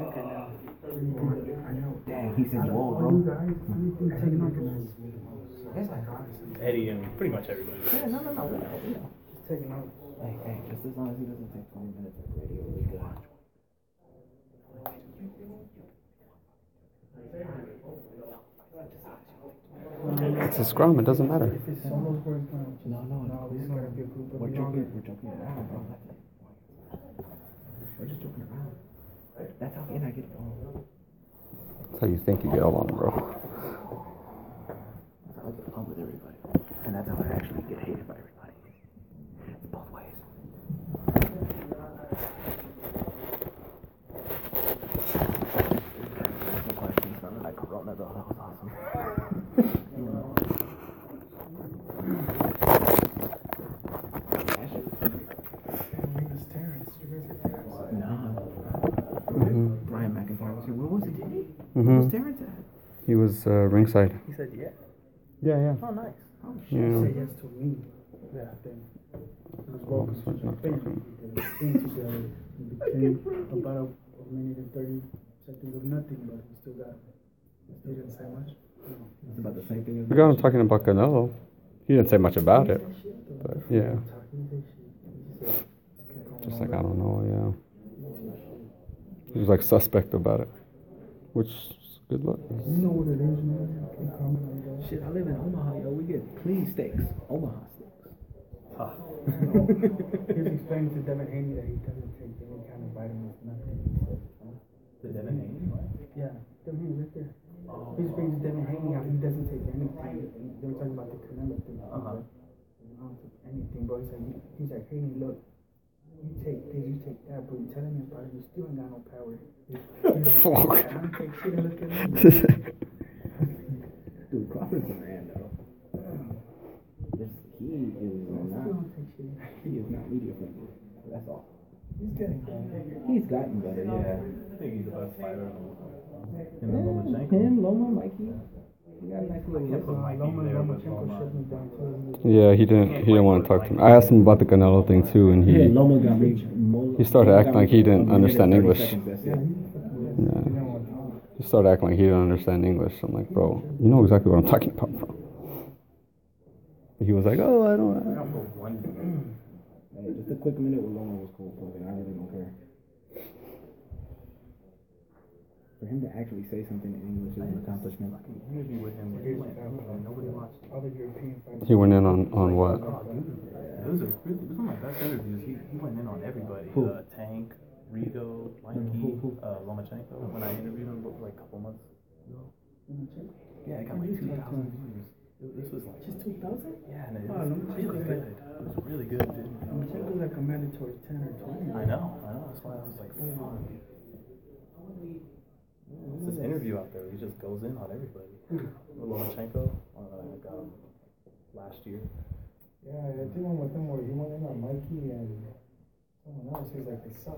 R: decade now. I know.
J: Dang, he said, whoa, bro.
R: You guys, you've been taking notes.
H: Eddie and pretty much everybody.
R: Yeah, no. Just taking notes.
J: Hey, just as long as he doesn't take 20 minutes of radio, we good.
O: It's a scrum, it doesn't matter.
R: If it's solos, we're gonna
J: No,
R: we just gotta be a group of
J: we're
R: younger.
J: joking around, bro. We're just joking around. That's how I get it going.
O: That's how you think you get along, bro.
J: That's how I get along with everybody. And that's how I actually get hated by everybody. It's both ways. The questions sounded like Corona, though. That was awesome. Brian McIntyre was here. Where was he? Where was Terrence at?
O: He was ringside.
R: He said yeah.
O: Yeah.
R: Oh, nice. Oh,
O: Yeah.
R: He said yes to me. Yeah, then. It was welcome to the thing. We came together. It became about a minute and 30 seconds of nothing, but we still got. He didn't say much.
J: It's about the same thing as
O: We got him talking about Canelo. He didn't say much about it. But yeah. Just like, I don't know, yeah. He was like suspect about it. Which is good luck.
R: You know what it is, man. I can't comment on that.
J: Shit, I live in Omaha, yo. We get clean steaks. Omaha steaks.
R: He's explaining to Devin Haney that he doesn't take any kind of vitamins, nothing.
H: The Devin Haney?
R: Yeah, Devin Haney right there. He's explaining to Devin Haney how he doesn't take anything. They were talking about the Canelo thing. I don't take anything, bro. He's like, Haney, look, you take this, you take that, but you're telling your body you still ain't got no power.
O: Fuck.
R: I don't take shit and look at him.
J: Dude, Crawford's a man, though. He is not media friendly. That's all.
R: He's getting better.
J: He's gotten better, yeah.
H: I think he's the best fighter. Him and Lomachenko.
J: Him, Loma, Mikey. We got a nice little list.
R: Lomachenko shut me down too.
O: Yeah, he didn't want to talk to me. I asked him about the Canelo thing too, and
J: Loma got me.
O: he started acting like he didn't understand English.
J: Yeah.
O: He started acting like he didn't understand English. I'm like, bro, you know exactly what I'm talking about, bro. He was like, oh, I don't.
J: Hey, just a quick minute with Loma was cool, so I really don't care. For him to actually say something in English is an accomplishment.
H: Interview with him. Nobody watched.
R: Other European fighters.
O: He went in on what?
H: It was one of my best interviews. He went in on everybody. Tank, Rigo, Mikey, Lomachenko. When I interviewed him like a couple months ago. Yeah, I got like 2,000 views. This was like
R: just 2,000?
H: Yeah, and it was really good. It was really good, dude.
R: Lomachenko's like a mandatory 10 or 20.
H: I know. That's why I was like, fuck. It's this interview out there. He just goes in on everybody. Lomachenko, I got him last year.
R: Yeah, I did one with him where he went in on Mikey and someone else. He's like, they suck.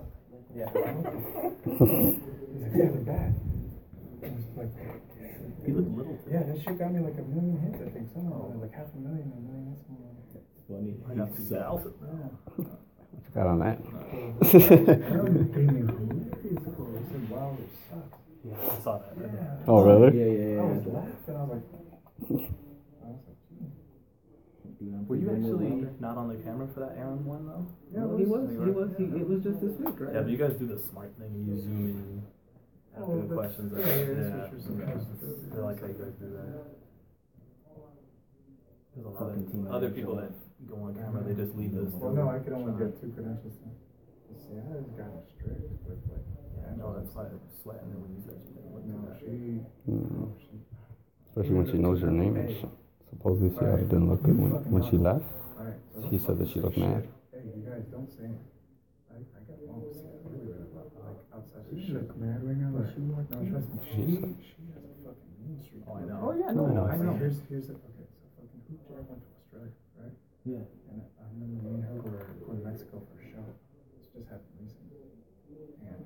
H: Yeah.
R: He's like, yeah, they're bad. I was like,
H: he looked little.
R: Yeah, that shit got me like 1 million hits, I think. Like 500,000, 1 million hits.
J: Funny.
H: I got 2,000.
O: What you got on that?
H: Yeah, I saw that.
R: Yeah.
O: Oh, really?
J: Yeah.
R: I was laughing. I was like,
H: were you actually not on the camera for that Aaron one though?
J: Yeah, he was. It was just this week, right?
H: Yeah, but you guys do the smart thing. You zoom in after the questions. I like how you guys do that. There's a lot of other people that go on camera. They just leave this.
R: well, no, I could only get 2 credentials. See, I just got strict, but like,
H: yeah, no, that's
G: that's why I was sweating when you said she didn't look
L: No,
G: that.
O: Especially when she knows your name and shit. Supposedly Seattle didn't look good when she left. She said that she looked mad.
L: Hey, you guys don't say it. I got along with Seattle really, really well. Like outside of the shit. Mad right now, but no, trust me. She has a fucking mean streak.
G: Oh, I know.
L: Oh yeah,
O: no,
L: I know. Here's the okay. So fucking Hoop Jack went to Australia, right?
G: Yeah.
L: And I remember me and her were going to Mexico for a show. This just happened recently. And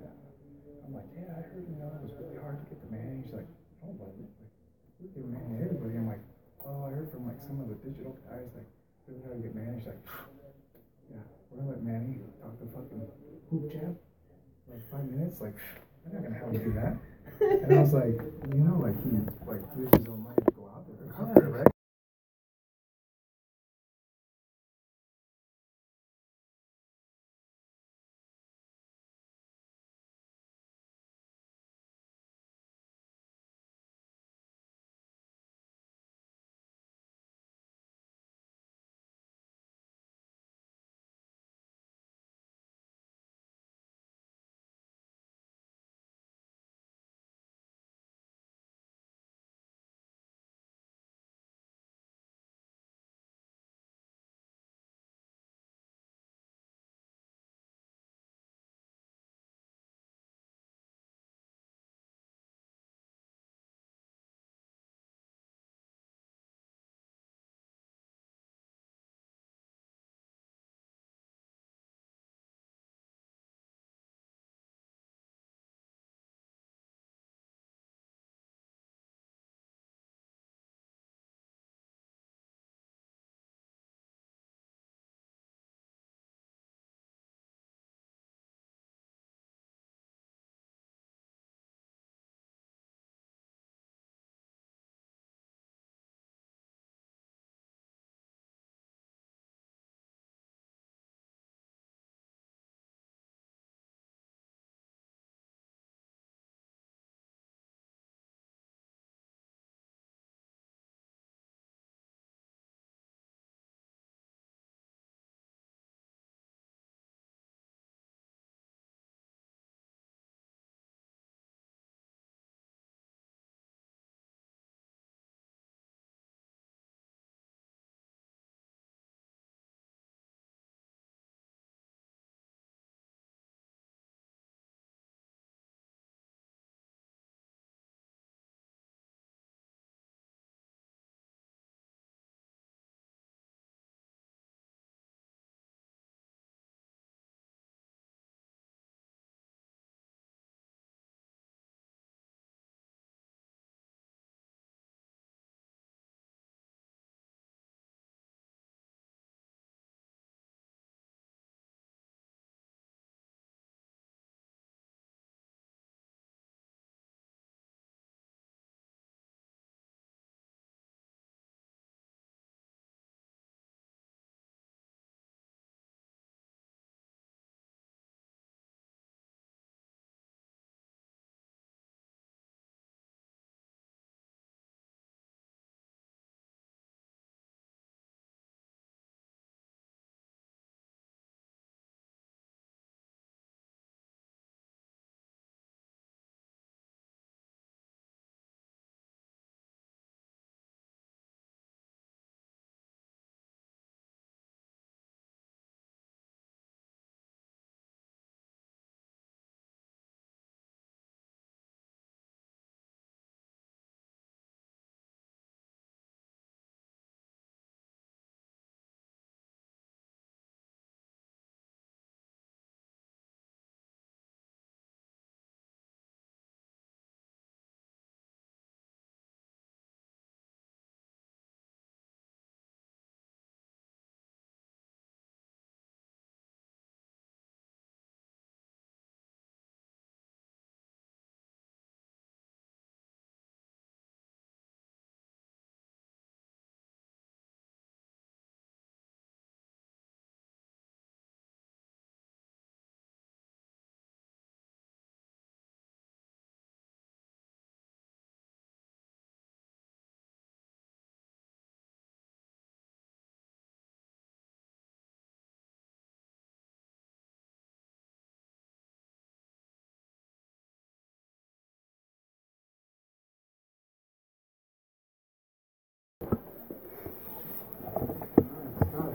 L: I'm like, yeah, I heard, it was really hard to get the Manny. She's like, oh, but like, we give Manny to everybody. I'm like, oh, I heard from like some of the digital guys, like, really hard to get Manny. She's like, yeah, we're gonna let Manny talk to fucking Hoop Jab for like 5 minutes. Like, we're not gonna have him do that. And I was like, like he uses his own money to go out there, right?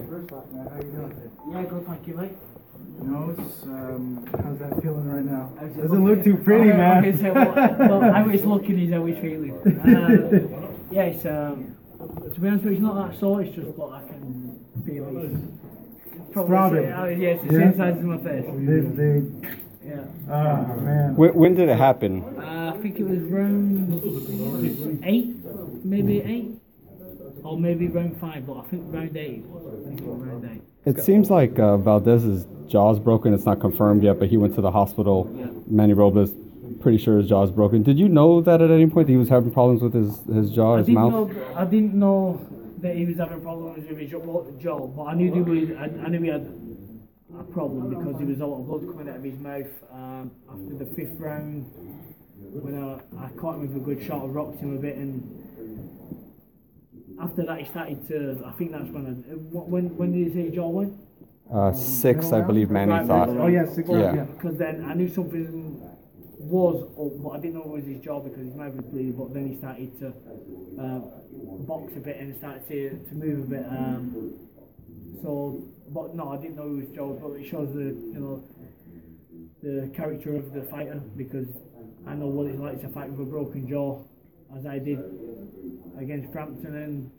R: first off, man. How you doing?
C: Yeah, good, thank you, mate.
R: No, it's, how's that feeling right now? Doesn't look too pretty, man.
C: Okay, so, well, how it's looking is how it's feeling. Yeah, it's, to be honest with you, it's not that sore, it's just what I can feel. It's probably, yeah, it's the same size as my face.
R: This big.
C: Yeah.
R: Oh, man.
O: When did it happen?
C: I think it was round 8, maybe 8. Or maybe round 5, but I think round 8 it was. I think it was round 8.
O: It seems like Valdez's jaw's broken. It's not confirmed yet, but he went to the hospital.
C: Yeah.
O: Manny Robles, pretty sure his jaw's broken. Did you know that at any point that he was having problems with his jaw, his mouth?
C: I didn't know that he was having problems with his jaw, but I knew I knew he had a problem because there was a lot of blood coming out of his mouth after the 5th round when I caught him with a good shot. I rocked him a bit, and after that he started to. I think that's when did he say his jaw went?
O: 6, I believe Manny thought.
R: Oh yeah, 6.
O: Yeah.
C: Because then I knew something was up, but I didn't know it was his jaw because his mouth was bleeding. But then he started to box a bit and started to move a bit. But no, I didn't know it was jaw. But it shows the character of the fighter, because I know what it's like to fight with a broken jaw, as I did against Frampton, and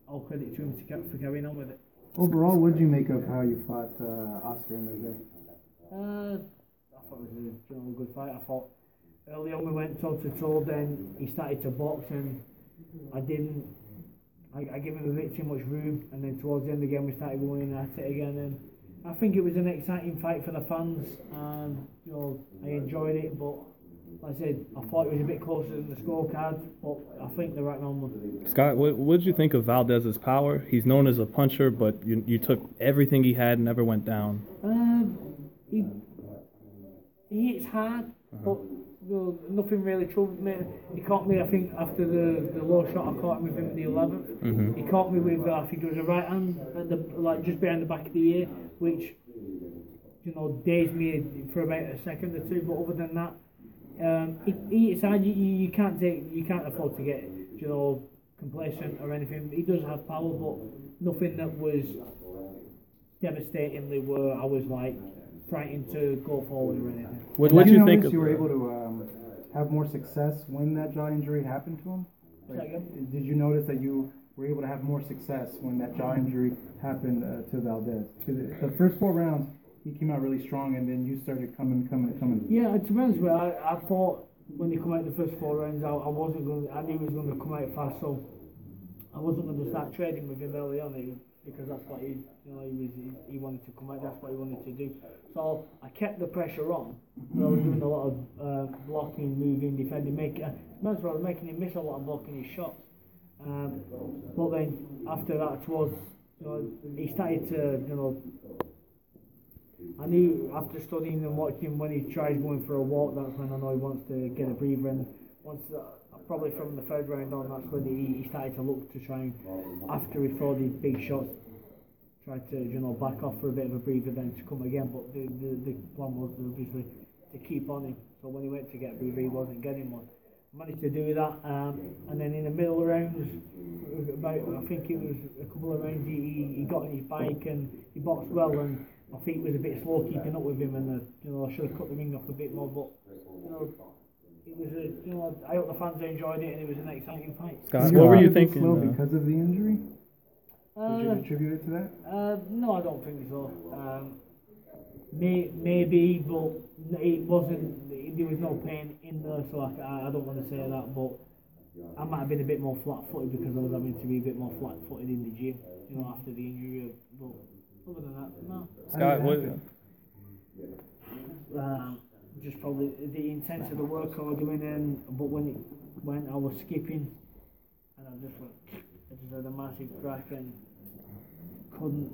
C: all credit to him for carrying on with it.
R: Overall, what did you make of how you fought Oscar in the day?
C: I thought it was a general good fight. I thought early on we went toe to toe, then he started to box and I didn't. I gave him a bit too much room, and then towards the end again we started going at it again, and I think it was an exciting fight for the fans, and I enjoyed it, but like I said, I thought it was a bit closer than the scorecards, but I think the right man won.
H: Scott, what did you think of Valdez's power? He's known as a puncher, but you took everything he had and never went down.
C: He hits hard, but nothing really troubled me. He caught me, I think, after the low shot I caught him with him in the 11th.
H: Mm-hmm.
C: He caught me with, I think it was a right hand, at just behind the back of the ear, which, dazed me for about a second or two, but other than that, he hits hard. You can't afford to get, complacent or anything. He does have power, but nothing that was devastatingly where I was like frightened to go forward or anything.
R: What did you think? You were able to have more success when that jaw injury happened to him? Did you notice that you were able to have more success when that jaw injury happened to Valdez? Because the first 4 rounds he came out really strong, and then you started coming.
C: Yeah, to be honest with you, I thought when he came out the first 4 rounds, I knew he was going to come out fast, so I wasn't going to start trading with him early on, because that's what he wanted to come out. That's what he wanted to do. So I kept the pressure on. I was doing a lot of blocking, moving, defending, I was making him miss a lot of blocking his shots. But then after that, towards he started to I knew after studying and watching when he tries going for a walk, that's when I know he wants to get a breather. And once probably from the 3rd round on, that's when he started to look to try and, after he saw these big shots, try to back off for a bit of a breather, then to come again. But the plan was obviously to keep on him. So when he went to get a breather, he wasn't getting one. Managed to do that, and then in the middle rounds, I think it was a couple of rounds, he got on his bike and he boxed well, and I think it was a bit slow keeping up with him, and I should have cut the ring off a bit more. But it was I hope the fans enjoyed it, and it was an exciting fight.
H: Scott, what were you thinking?
R: Slow because of the injury? Did you attribute it to that?
C: No, I don't think so. Maybe, but it wasn't. There was no pain in there, so I don't want to say that. But I might have been a bit more flat-footed because I was having to be a bit more flat-footed in the gym, after the injury. But other than that, no.
H: Scott, what?
C: Just probably the intensity of the work I was doing, but when I was skipping, and I just had a massive crack and couldn't.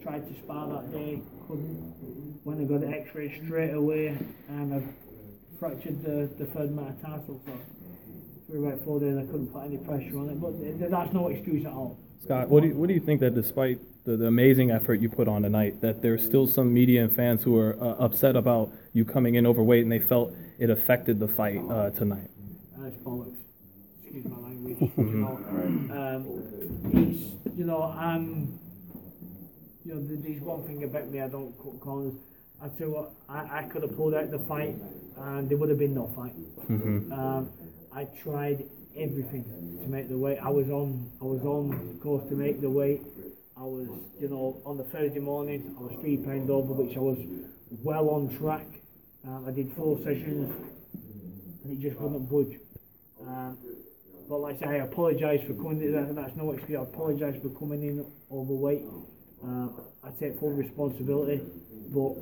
C: Tried to spar that day, couldn't. When I got the X-ray straight away, and I fractured the 3rd metatarsal, so for about 4 days I couldn't put any pressure on it. But that's no excuse at all.
H: Scott, what do you think that despite the amazing effort you put on tonight, that there's still some media and fans who are upset about you coming in overweight and they felt it affected the fight tonight?
C: It's bollocks. Excuse my language. you know, there's one thing about me, I don't cut corners. I tell you what, I could have pulled out the fight, and there would have been no fight. I tried everything to make the weight. I was on course to make the weight. I was, you know, on the Thursday morning, I was 3 pounds over, which I was well on track. I did 4 sessions, and it just wouldn't budge. But like I say, I apologise for coming in. That's no excuse. I apologise for coming in overweight. I take full responsibility. But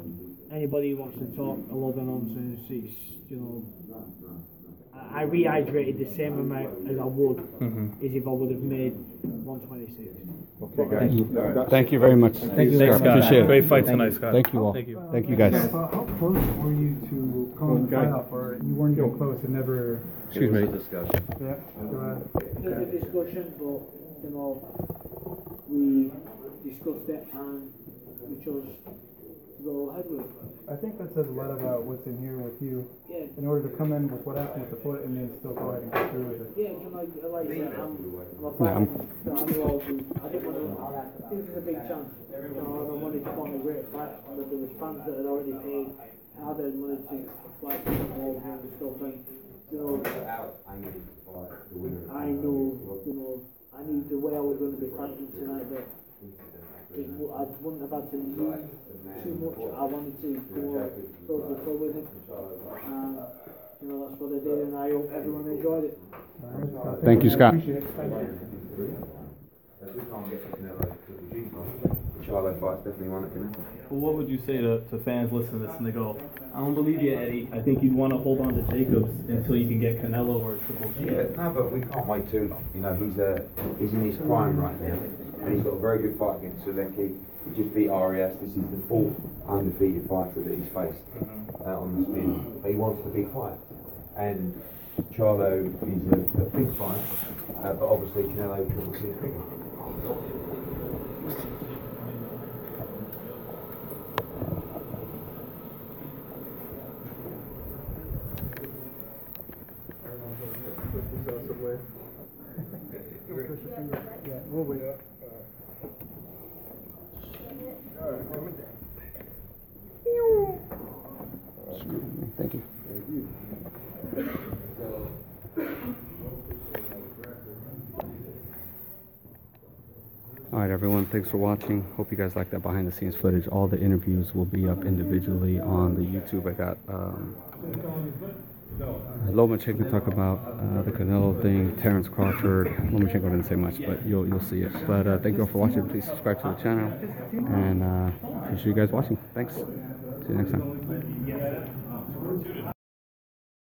C: anybody who wants to talk a lot of nonsense, it's, you know, I rehydrated the same amount as I would as if I would have made 126.
O: Okay, guys. Thank you very much.
H: Thank you, Scott.
O: Appreciate it.
H: Great fight tonight, Scott.
O: Thank you all.
H: Thank you.
O: Thank you, guys.
R: How close were you to calling the fight off, or you weren't even close and never?
O: Excuse me.
P: Discussion.
R: Yeah. Go ahead.
C: There's a discussion, but you know, we discussed it and we chose to go ahead with it.
R: I think that says a lot about what's in here with you.
C: Yeah.
R: In order to come in with what happened with the foot and then still go ahead and go through with it.
C: Yeah, like I said, I'm a fighter. So I didn't want to. This is a big chance. You know, I wanted to find a great fight, but there was fans that had already paid hard earned money to fight all and stuff. And you know, I know, you know, I knew the way I was going to be fighting tonight. That I wouldn't have had to lose too much. I wanted to go toe to toe with him. You know, that's what I did, and I hope everyone enjoyed it.
O: Thank you, Scott.
K: Charlo fight's definitely one that can happen.
H: Well, what would you say to fans listening to this and they go, I don't believe you, Eddie. I think you'd want to hold on to Jacobs until you can get Canelo or Triple G.
K: Yeah, no, but we can't wait too long. You know, he's in his prime right now, and he's got a very good fight against Sulecki. He just beat RES. This is the 4th undefeated fighter that he's faced on the spin. But he wants the big fight, and Charlo is a big fight, but obviously Canelo Triple G is bigger.
R: Yeah, we'll wait.
O: Thank you. Alright everyone, thanks for watching. Hope you guys like that behind the scenes footage. All the interviews will be up individually on the YouTube. I got Lomachenko talk about the Canelo thing, Terrence Crawford. Lomachenko didn't say much, but you'll see it. But thank you all for watching. Please subscribe to the channel, and appreciate you guys watching. Thanks. See you next time.